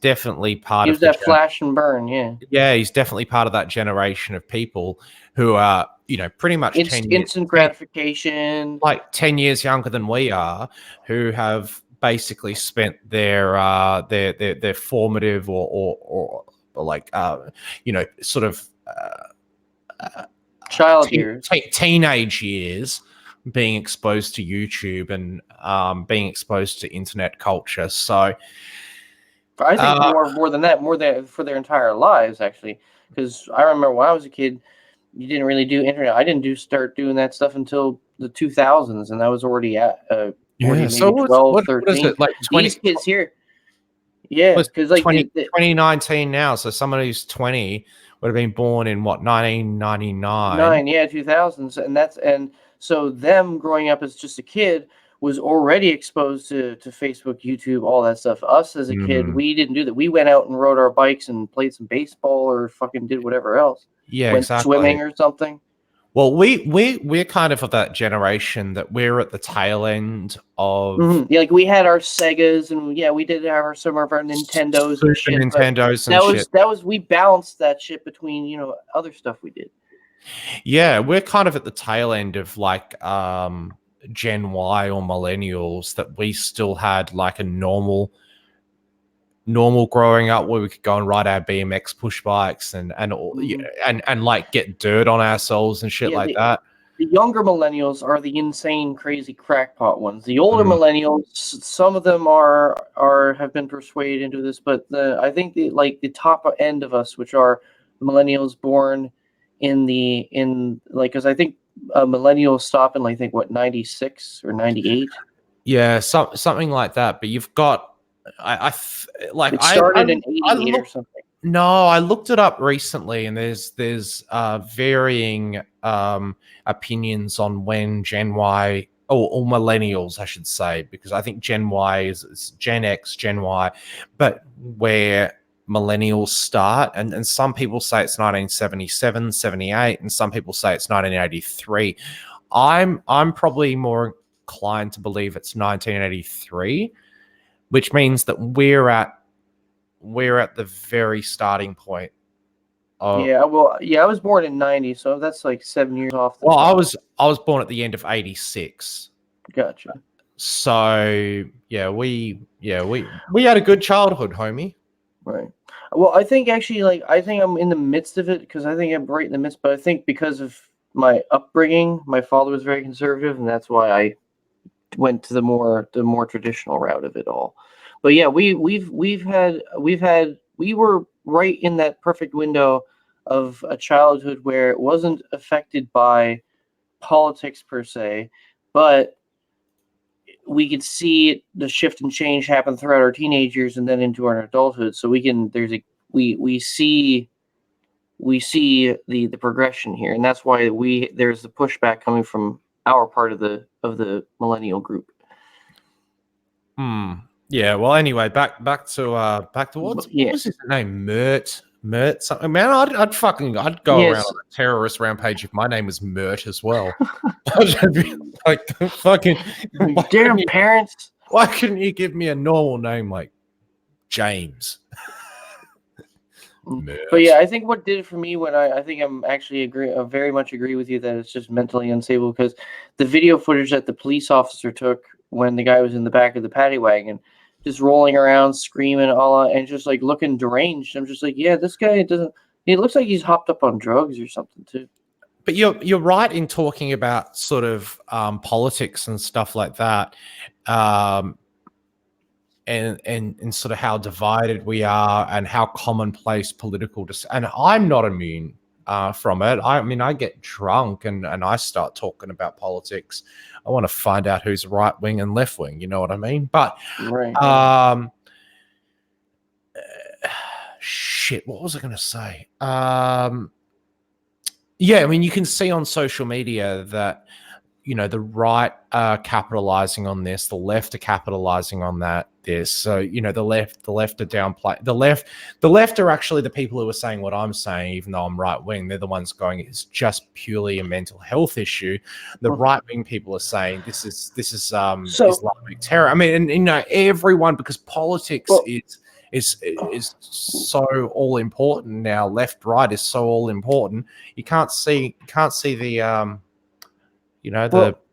definitely part He of was that flash and burn, yeah. Yeah, he's definitely part of that generation of people who are, pretty much Instant gratification, like 10 years younger than we are, who have basically spent their formative or like sort of child years. Teenage years being exposed to YouTube and being exposed to internet culture. So I think more than for their entire lives, actually, because I remember when I was a kid, you didn't really do internet. I didn't start doing that stuff until the 2000s, and I was already at maybe so 12, 13. What is it, like 20, these kids here? Yeah, because like 2019 now, so someone who's 20 would have been born in what, 1999? 2000s, and so them growing up as just a kid was already exposed to Facebook, YouTube, all that stuff. Us as a kid, we didn't do that. We went out and rode our bikes and played some baseball or fucking did whatever else. Yeah, went exactly. Swimming or something. Well, we're kind of that generation that we're at the tail end of. Yeah, like we had our Segas and yeah, we did have some of our Nintendos and shit. That was we balanced that shit between other stuff we did. Yeah, we're kind of at the tail end of like Gen Y or millennials, that we still had like a normal growing up where we could go and ride our BMX push bikes and like get dirt on ourselves and shit that. The younger millennials are the insane, crazy crackpot ones. The older millennials, some of them have been persuaded into this, but I think the top end of us, which are millennials born because I think millennials stop in like, I think what, 96 or 98. Yeah, something like that. But you've got it started in 88 or something. No, I looked it up recently, and there's varying opinions on when Gen Y or millennials, I should say, because I think Gen Y is Gen X, Gen Y, but where millennials start, and some people say it's 1977, 78, and some people say it's 1983. I'm probably more inclined to believe it's 1983, which means that we're at the very starting point. I was born in 90, so that's like 7 years off. I was born at the end of 86. Gotcha. So yeah, we had a good childhood, homie. Right. Well, I think actually, I think I'm in the midst of it because I think I'm right in the midst. But I think because of my upbringing, my father was very conservative, and that's why I went to the more traditional route of it all. But yeah, we were right in that perfect window of a childhood where it wasn't affected by politics per se, but we could see the shift and change happen throughout our teenage years and then into our adulthood. So we see the progression here, and that's why there's the pushback coming from our part of the millennial group. Yeah. Well, anyway, back to what was his name? Mert something. Man, I'd go around on a terrorist rampage if my name was Mert as well. I'd be like, fucking damn parents. Why couldn't you give me a normal name like James? But Murphs. yeah, I think what did it for me when I think I very much agree with you that it's just mentally unstable because the video footage that the police officer took when the guy was in the back of the paddy wagon, just rolling around, screaming, all and just like looking deranged. I'm just like, yeah, this guy doesn't. He looks like he's hopped up on drugs or something too. But you're right in talking about sort of politics and stuff like that. Um, and sort of how divided we are and how commonplace and I'm not immune from it. I mean, I get drunk and I start talking about politics. I want to find out who's right wing and left wing. You know what I mean? But Right. um, shit, what was I going to say? Yeah, I mean, you can see on social media that the right are capitalizing on this, the left are capitalizing on this. So the left are downplay the left are actually the people who are saying what I'm saying, even though I'm right wing. They're the ones going, it's just purely a mental health issue. The right wing people are saying this is So Islamic terror. I mean, and everyone, because politics well, is so all important now. Left right is so all important. You can't see the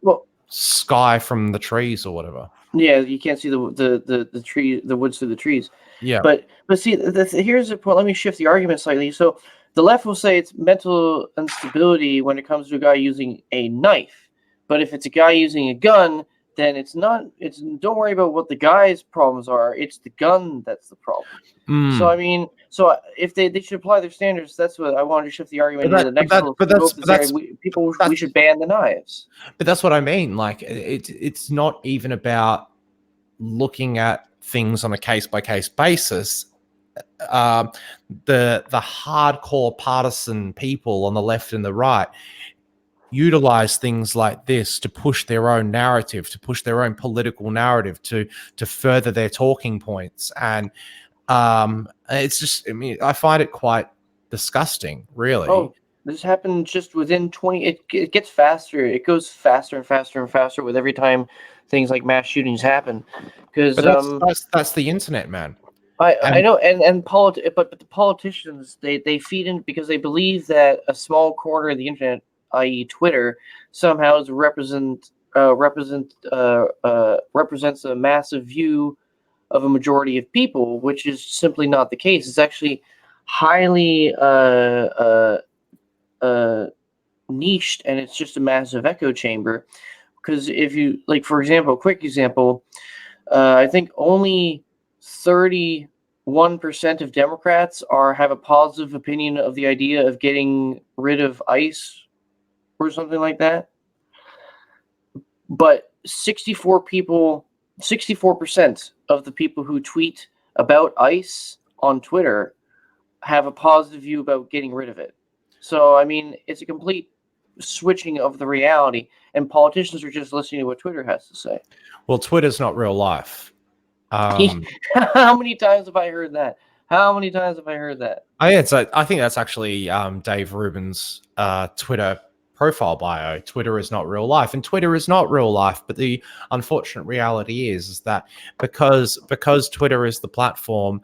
well, sky from the trees or whatever. yeah, you can't see the tree, the woods through the trees. Yeah. But see, here's the point. Let me shift the argument slightly. So the left will say it's mental instability when it comes to a guy using a knife, but if it's a guy using a gun, then it's not. It's don't worry about what the guy's problems are. It's the gun that's the problem. So I mean, if they should apply their standards, that's what I wanted to shift the But argument into that, the but next that, little but scope that's, to but say that's, we that's, should ban the knives. but that's what I mean. Like it's not even about looking at things on a case by case basis. Um, the hardcore partisan people on the left and the right utilize things like this to push their own narrative, to push their own political narrative, to further their talking points. And it's just, I mean, I find it quite disgusting, really. Oh, this happened just within 20. It gets faster. It goes faster and faster and faster with every time things like mass shootings happen. Because But that's the internet, man. I And know, but the politicians they feed in because they believe that a small corner of the internet, i.e., Twitter, somehow is represents a massive view of a majority of people, which is simply not the case. It's actually highly uh, niched, and it's just a massive echo chamber. Because if you like, for example, quick example, I think only 31% of Democrats have a positive opinion of the idea of getting rid of ICE or something like that. But 64% of the people who tweet about ICE on Twitter have a positive view about getting rid of it. So I mean, it's a complete switching of the reality, and politicians are just listening to what Twitter has to say. well, Twitter's not real life. Um, How many times have I heard that? How many times have I heard that? I think that's actually Dave Rubin's Twitter profile bio. Twitter is not real life, and Twitter is not real life. But the unfortunate reality is that because Twitter is the platform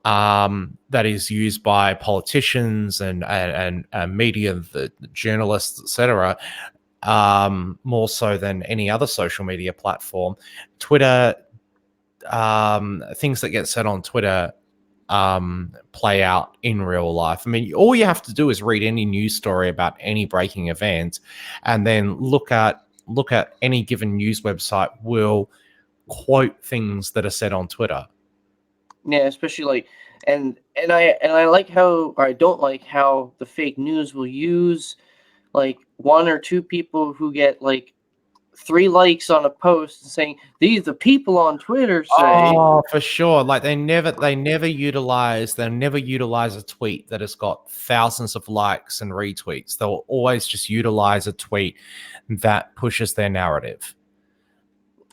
that is used by politicians and media, the journalists, etc., more so than any other social media platform. Twitter, things that get said on Twitter play out in real life. I mean, all you have to do is read any news story about any breaking event, and then look at any given news website will quote things that are said on Twitter. Yeah, especially like, and I like how, or I don't like how the fake news will use like one or two people who get like 3 likes on a post saying these the people on Twitter say. Oh, for sure. Like they never utilize a tweet that has got thousands of likes and retweets. They'll always just utilize a tweet that pushes their narrative.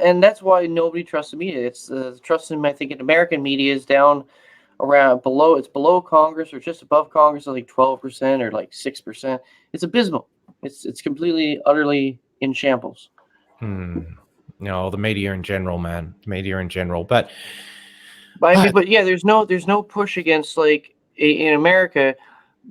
And that's why nobody trusts the media. It's trust in I think in American media is down around below. It's below Congress or just above Congress, like 12% or like 6%. It's abysmal. It's completely utterly in shambles. No, the media in general, man. Media in general. But But I mean, but yeah, there's no push against like in America,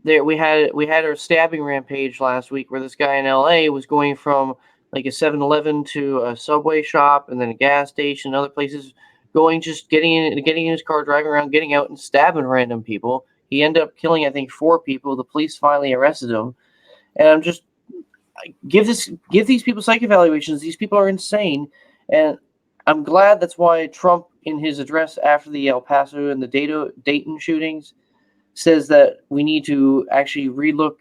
there we had our stabbing rampage last week where this guy in LA was going from like a 7-Eleven to a Subway shop and then a gas station, other places, going just getting in his car, driving around, getting out and stabbing random people. He ended up killing, I think, 4 people. The police finally arrested him, and I'm just give these people psych evaluations. These people are insane, and I'm glad that's why Trump, in his address after the El Paso and the Dayton shootings, says that we need to actually relook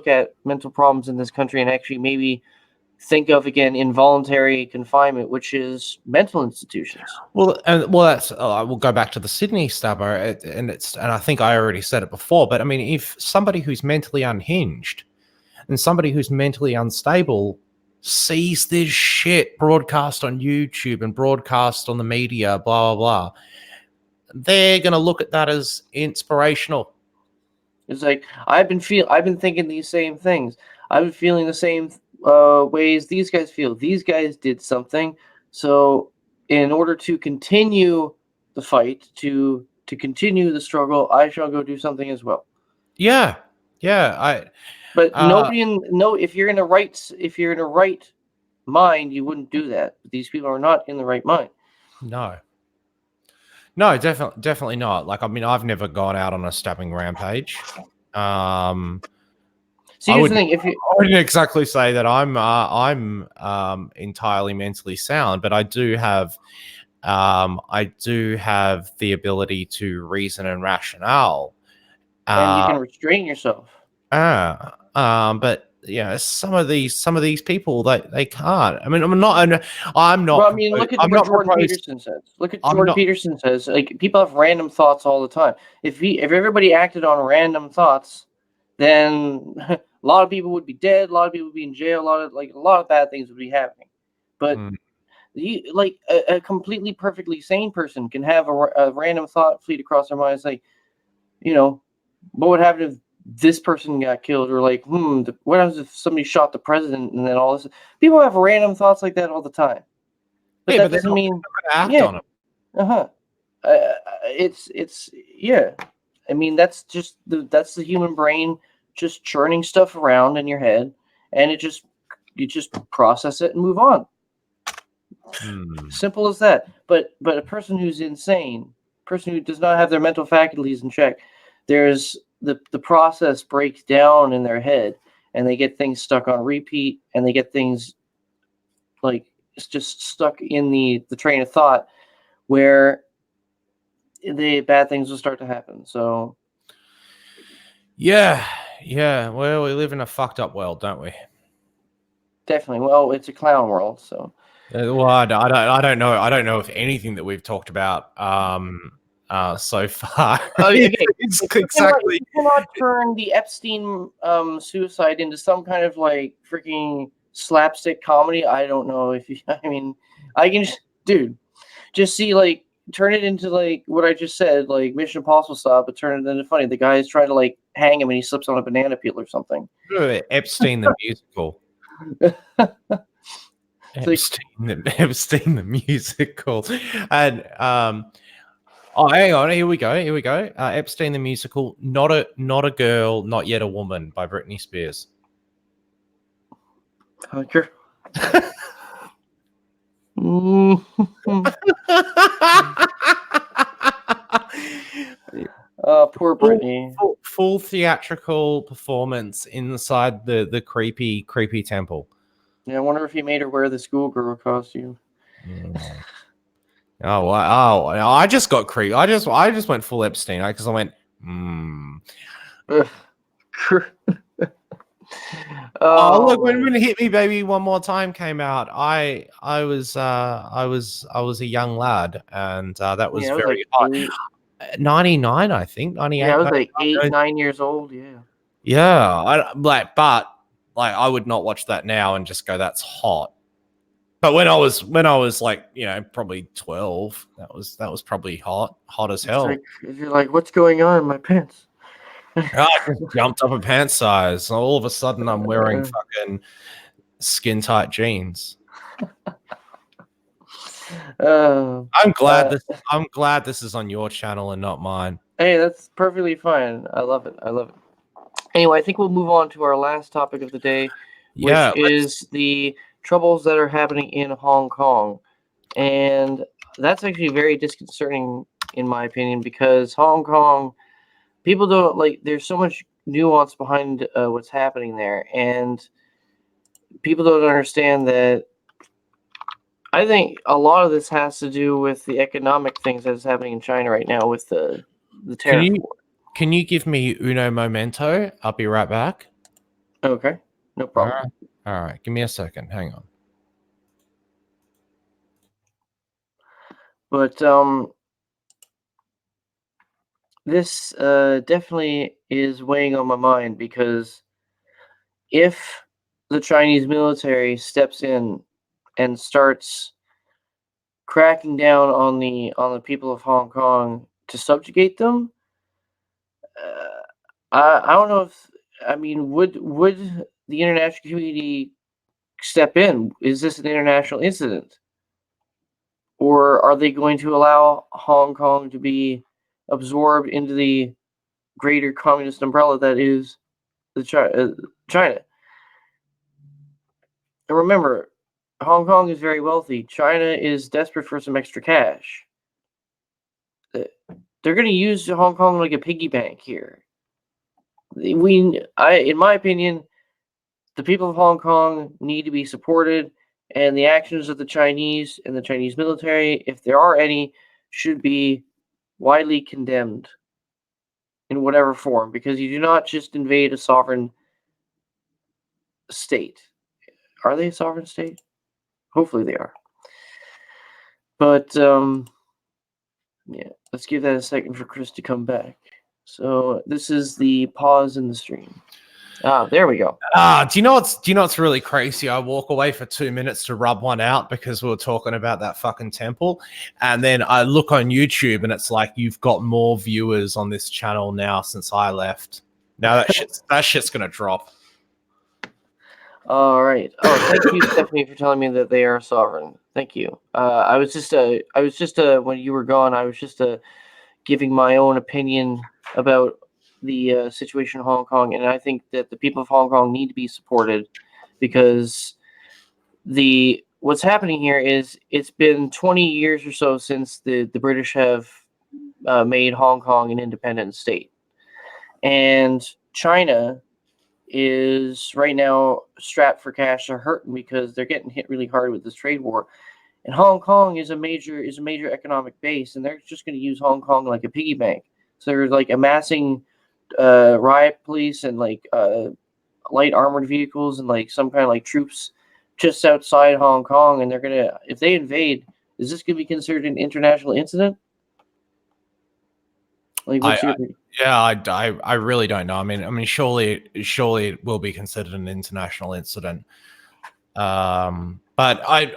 at mental problems in this country and actually maybe think of again involuntary confinement, which is mental institutions. Well, that's we'll go back to the Sydney stabber, and I think I already said it before, but I mean, if somebody who's mentally unhinged and somebody who's mentally unstable sees this shit broadcast on YouTube and broadcast on the media, blah blah blah, they're gonna look at that as inspirational. It's like I've been thinking these same things. I've been feeling the same ways these guys feel. These guys did something, so in order to continue the fight, to continue the struggle, I shall go do something as well. Yeah, yeah. But if you're in a right mind, you wouldn't do that. But these people are not in the right mind. No, definitely not. Like, I mean, I've never gone out on a stabbing rampage. See, here's the thing: I wouldn't exactly say that I'm entirely mentally sound, but I do have the ability to reason and rationale, and you can restrain yourself. But yeah, some of these people they can't. I mean, I'm not. Well, I mean, look at what Jordan Peterson says. Look at Jordan Peterson says. Like, people have random thoughts all the time. If everybody acted on random thoughts, then a lot of people would be dead. A lot of people would be in jail. A lot of bad things would be happening. But a completely perfectly sane person can have a random thought fleet across their mind. It's like, what would happen if this person got killed, or like, what happens if somebody shot the president, and then all this? People have random thoughts like that all the time, but that doesn't mean act on it. It's I mean, that's the human brain just churning stuff around in your head, and you just process it and move on. Simple as that. But a person who's insane, a person who does not have their mental faculties in check, there's the process breaks down in their head, and they get things stuck on repeat, and they get things like it's just stuck in the train of thought where the bad things will start to happen. So yeah. Well, we live in a fucked up world, don't we? Definitely. Well, it's a clown world, so. Well, I don't know. I don't know if anything that we've talked about so far. Okay. It's exactly. You cannot turn the Epstein suicide into some kind of like freaking slapstick comedy. I don't know if you. I mean, I can just see, like, turn it into like what I just said, like Mission Impossible style, but turn it into funny. The guy is trying to like hang him, and he slips on a banana peel or something. Epstein the musical. Epstein the musical, and hang on, here we go. Epstein the musical, not a girl, not yet a woman, by Britney Spears. Okay. Poor Britney. Full theatrical performance inside the creepy temple. Yeah, I wonder if he made her wear the schoolgirl costume. Oh wow! I just got creepy. I just went full Epstein because I went. Look, when Hit Me Baby One More Time came out, I was a young lad, and that was very hot. 99, I think. 98. Yeah, I was like 8-9 years old. Yeah. Yeah, but I would not watch that now and just go, "That's hot." But when I was like, probably 12, that was probably hot as hell. Like, you're like, what's going on in my pants? I just jumped up a pant size. And all of a sudden, I'm wearing fucking skin tight jeans. I'm glad this is on your channel and not mine. Hey, that's perfectly fine. I love it. I love it. Anyway, I think we'll move on to our last topic of the day, which Yeah, let's. is the troubles that are happening in Hong Kong. And that's actually very disconcerting, in my opinion, because Hong Kong, people don't like, there's so much nuance behind what's happening there. And people don't understand that. I think a lot of this has to do with the economic things that's happening in China right now with the Can tariff you war. can you give me uno momento? I'll be right back. Okay, no All problem. right. All right. Give me a second. Hang on. But this definitely is weighing on my mind because if the Chinese military steps in and starts cracking down on the people of Hong Kong to subjugate them, uh, I don't know if I mean would the international community step in? Is this an international incident, or are they going to allow Hong Kong to be absorbed into the greater communist umbrella that is China? And remember, Hong Kong is very wealthy. China is desperate for some extra cash. Uh, They're going to use Hong Kong like a piggy bank here. In my opinion, the people of Hong Kong need to be supported, and the actions of the Chinese and the Chinese military, if there are any, should be widely condemned in whatever form, because you do not just invade a sovereign state. Are they a sovereign state? Hopefully they are. But yeah, let's give that a second for Chris to come back. So this is the pause in the stream. Ah, there we go. Do you know what's really crazy? I walk away for 2 minutes to rub one out because we were talking about that fucking temple, and then I look on YouTube and it's like you've got more viewers on this channel now since I left. Now that shit's gonna drop. All right. Oh, thank you, Stephanie, for telling me that they are sovereign. Thank you. I was just when you were gone, I was just giving my own opinion about the situation in Hong Kong, and I think that the people of Hong Kong need to be supported because the what's happening here is it's been 20 years or so since the British have made Hong Kong an independent state, and China is right now strapped for cash. They're hurting because they're getting hit really hard with this trade war. And Hong Kong is a major economic base, and they're just going to use Hong Kong like a piggy bank. So they're like amassing riot police and like light armored vehicles and like some kind of like troops just outside Hong Kong, and they're gonna if they invade, is this gonna be considered an international incident? Like, I, what's your I yeah, I really don't know. I mean, surely it will be considered an international incident. But I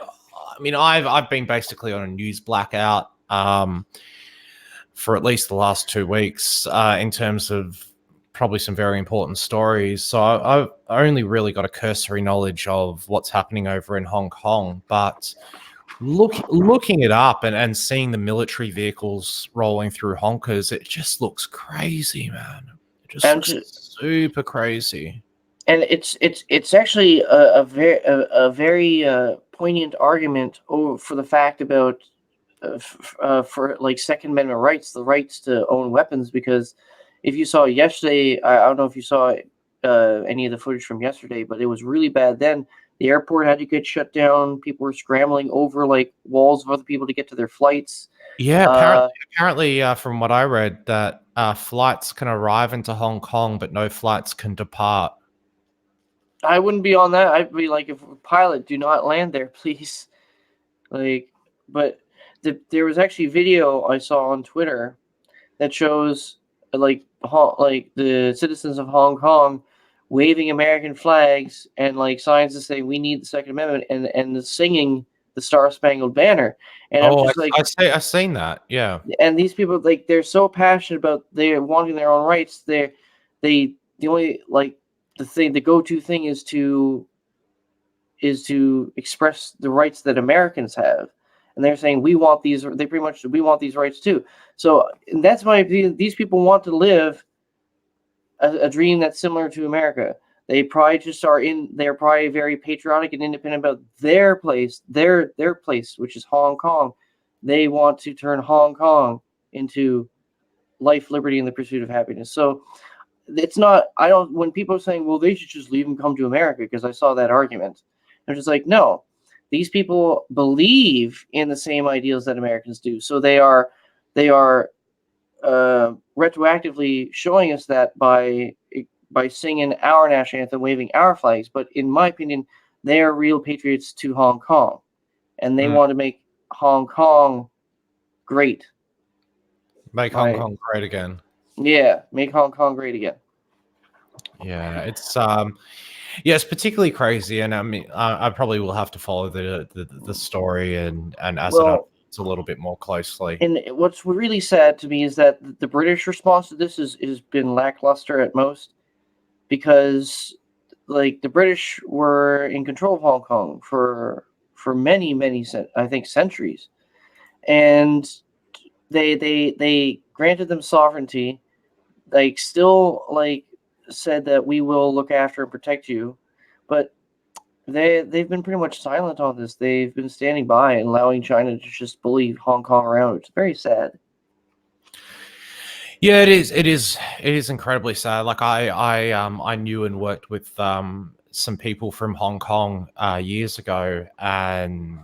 mean, I've been basically on a news blackout for at least the last 2 weeks in terms of probably some very important stories. So I've only really got a cursory knowledge of what's happening over in Hong Kong, but looking it up and seeing the military vehicles rolling through honkers, it just looks crazy, man. It just and looks super crazy. and it's actually a very poignant argument for the fact about for like Second Amendment rights, the rights to own weapons. Because if you saw yesterday, I don't know if you saw any of the footage from yesterday, but it was really bad. Then the airport had to get shut down. People were scrambling over like walls of other people to get to their flights. Yeah, Uh, apparently, from what I read, that flights can arrive into Hong Kong, but no flights can depart. I wouldn't be on that. I'd be like, if a pilot, do not land there, please. Like, but there was actually video I saw on Twitter that shows like the citizens of Hong Kong waving American flags and like signs that say we need the Second Amendment and singing the Star Spangled Banner. And I'm Oh, just like, I've seen that. Yeah. and these people like they're so passionate about they wanting their own rights. They the only like the go-to thing is to express the rights that Americans have. and they're saying we want these. They pretty much we want these rights too. So that's why these people want to live a dream that's similar to America. They probably just are in. They're probably very patriotic and independent about their place, their place, which is Hong Kong. They want to turn Hong Kong into life, liberty, and the pursuit of happiness. So it's not. I don't. When people are saying, "Well, they should just leave and come to America," because I saw that argument, I'm just like, no. These people believe in the same ideals that Americans do. So they are retroactively showing us that by singing our national anthem, waving our flags. But in my opinion, they are real patriots to Hong Kong, and they Mm. want to make Hong Kong great. Make Hong Kong great again. Yeah, make Hong Kong great again. Yeah, it's it's particularly crazy, and I mean, I probably will have to follow the story and as it Well, unfolds a little bit more closely. and what's really sad to me is that the British response to this has been lackluster at most, because like the British were in control of Hong Kong for many I think centuries, and they granted them sovereignty, like still like said that we will look after and protect you, but they've been pretty much silent on this. They've been standing by and allowing China to just bully Hong Kong around. It's very sad. Yeah, it is. It is incredibly sad. Like I knew and worked with some people from Hong Kong years ago, and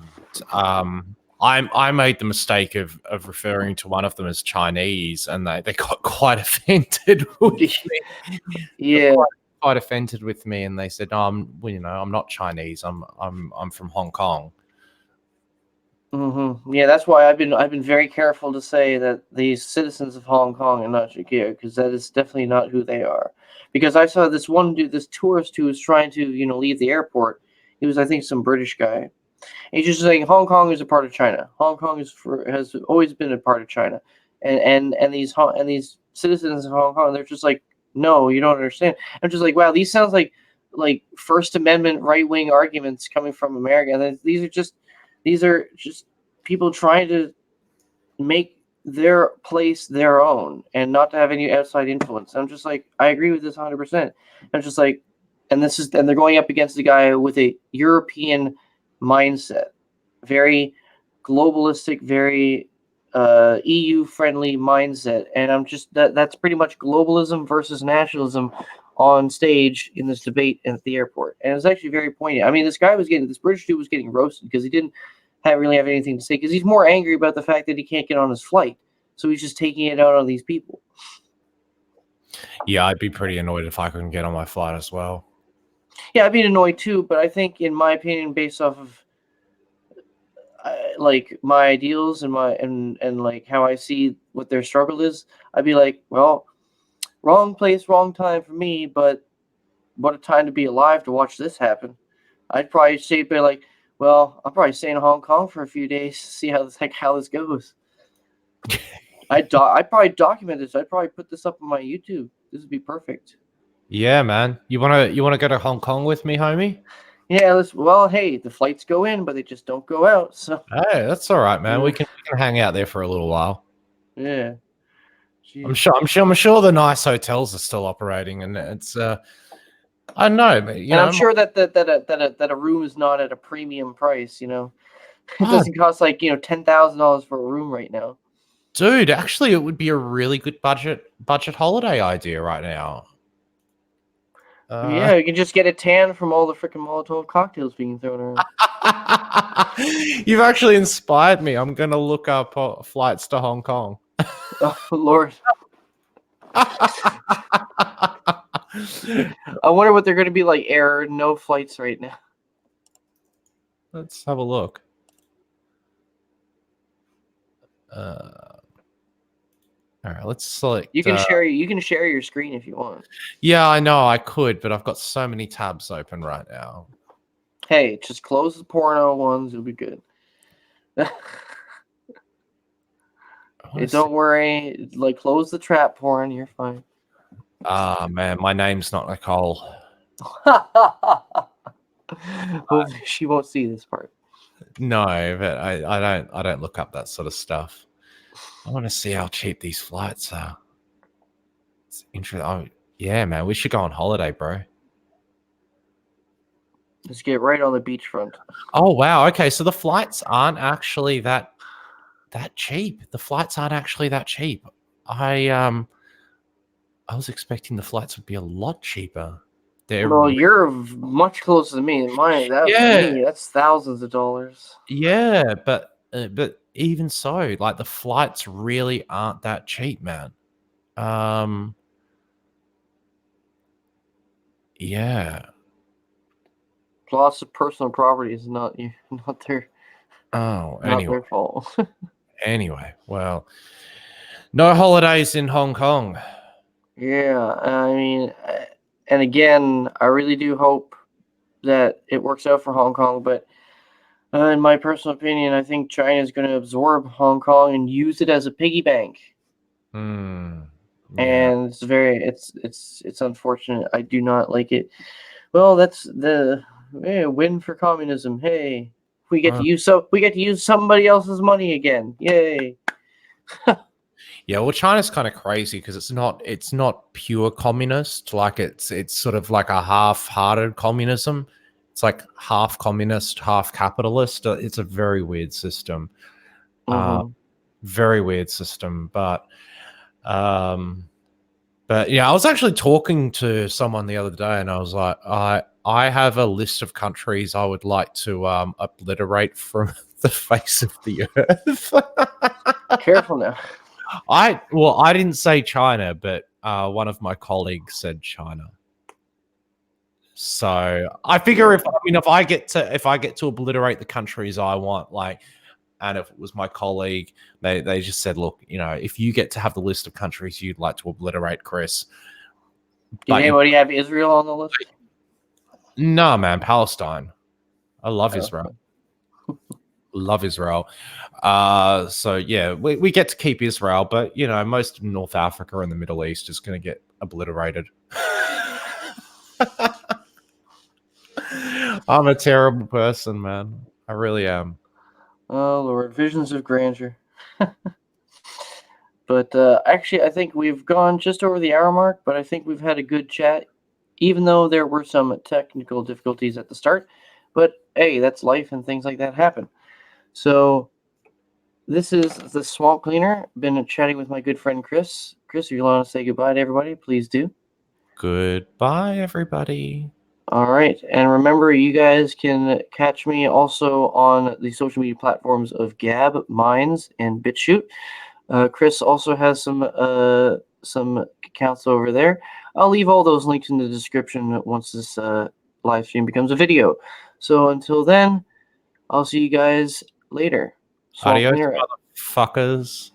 I made the mistake of referring to one of them as Chinese, and they got quite offended with me. Yeah. Quite offended with me, and they said, "No, I'm not Chinese. I'm from Hong Kong." Yeah, that's why I've been very careful to say that these citizens of Hong Kong are not Shakir, because that is definitely not who they are. Because I saw this one dude, this tourist who was trying to leave the airport. He was, I think, some British guy. He's just saying Hong Kong is a part of China. Hong Kong has always been a part of China, and these citizens of Hong Kong, they're just like, no, you don't understand. I'm just like, wow, these sounds like First Amendment right wing arguments coming from America. And these are just people trying to make their place their own and not to have any outside influence. I'm just like, I agree with this 100%. I'm just like, and they're going up against a guy with a European mindset, very globalistic, very EU friendly mindset, and I'm just that's pretty much globalism versus nationalism on stage in this debate at the airport, and it's actually very poignant. I mean, this British dude was getting roasted because he didn't really have anything to say, because he's more angry about the fact that he can't get on his flight, so he's just taking it out on these people. Yeah, I'd be pretty annoyed if I couldn't get on my flight as well. Yeah, I'd be annoyed too, but I think, in my opinion, based off of like my ideals and like how I see what their struggle is, I'd be like, well, wrong place, wrong time for me, but what a time to be alive to watch this happen. I'd probably say, be like, well, I'll probably stay in Hong Kong for a few days to see how this goes. I'd probably document this. I'd probably put this up on my YouTube. This would be perfect. Yeah, man. You wanna go to Hong Kong with me, homie? Yeah, well, hey, the flights go in, but they just don't go out. So Hey, that's all right, man. yeah, We can hang out there for a little while. yeah. I'm Jeez. sure. I'm sure the nice hotels are still operating, and it's. I don't know, but And I'm sure that a room is not at a premium price. It oh, doesn't cost like $10,000 for a room right now. dude, actually, it would be a really good budget holiday idea right now. Yeah, you can just get a tan from all the freaking Molotov cocktails being thrown around. You've actually inspired me. I'm gonna look up flights to Hong Kong. Oh Lord, I wonder what they're going to be like. Error, no flights right now. Let's have a look. All right, let's select. You can share. You can share your screen if you want. Yeah, I know I could, but I've got so many tabs open right now. Hey, just close the porno ones. It'll be good. Don't worry. Like, close the trap porn. You're fine. Ah, man, my name's not Nicole. Hopefully, she won't see this part. No, but I don't look up that sort of stuff. I want to see how cheap these flights are. It's interesting. Oh, yeah, man, we should go on holiday, bro. Let's get right on the beachfront. Oh wow, okay, so the flights aren't actually that cheap. The flights aren't actually that cheap. I was expecting the flights would be a lot cheaper. They're Well, you're much closer to me. Mine, that's yeah, me. That's thousands of dollars. yeah, but even so, like the flights really aren't that cheap, man. Um, yeah. Lots of personal property is not not their Oh, not their fault. anyway, well, no holidays in Hong Kong. Yeah, I mean, and again, I really do hope that it works out for Hong Kong. But in my personal opinion, I think China is going to absorb Hong Kong and use it as a piggy bank. Hmm. Yeah. And it's unfortunate. I do not like it. Well, that's the win for communism. Hey, we get to Uh, use somebody else's money again. Yay! yeah, well, China's kind of crazy because it's not pure communist. Like it's sort of like a half-hearted communism. It's like half communist, half capitalist. It's a very weird system. Uh, Mm-hmm. very weird system. Um, but yeah, I was actually talking to someone the other day, and I was like, I have a list of countries I would like to obliterate from the face of the earth. Careful now. I didn't say China, but one of my colleagues said China. So I figure if I get to obliterate the countries I want, like, and if it was my colleague, they just said, look, if you get to have the list of countries you'd like to obliterate, Chris, Did but anybody have Israel on the list? no, man, Palestine. I love Oh. Israel. Love Israel. So yeah, we get to keep Israel, but most of North Africa and the Middle East is going to get obliterated. I'm a terrible person, man. I really am. Oh Lord, visions of grandeur. But actually, I think we've gone just over the hour mark. But I think we've had a good chat, even though there were some technical difficulties at the start. But hey, that's life, and things like that happen. So this is the Swamp Cleaner. Been chatting with my good friend Chris. Chris, if you want to say goodbye to everybody, please do. Goodbye, everybody. All right, and remember, you guys can catch me also on the social media platforms of Gab, Minds, and BitChute. Chris also has some accounts over there. I'll leave all those links in the description once this live stream becomes a video. So until then, I'll see you guys later. Swamp Adios, Cleaner out. motherfuckers.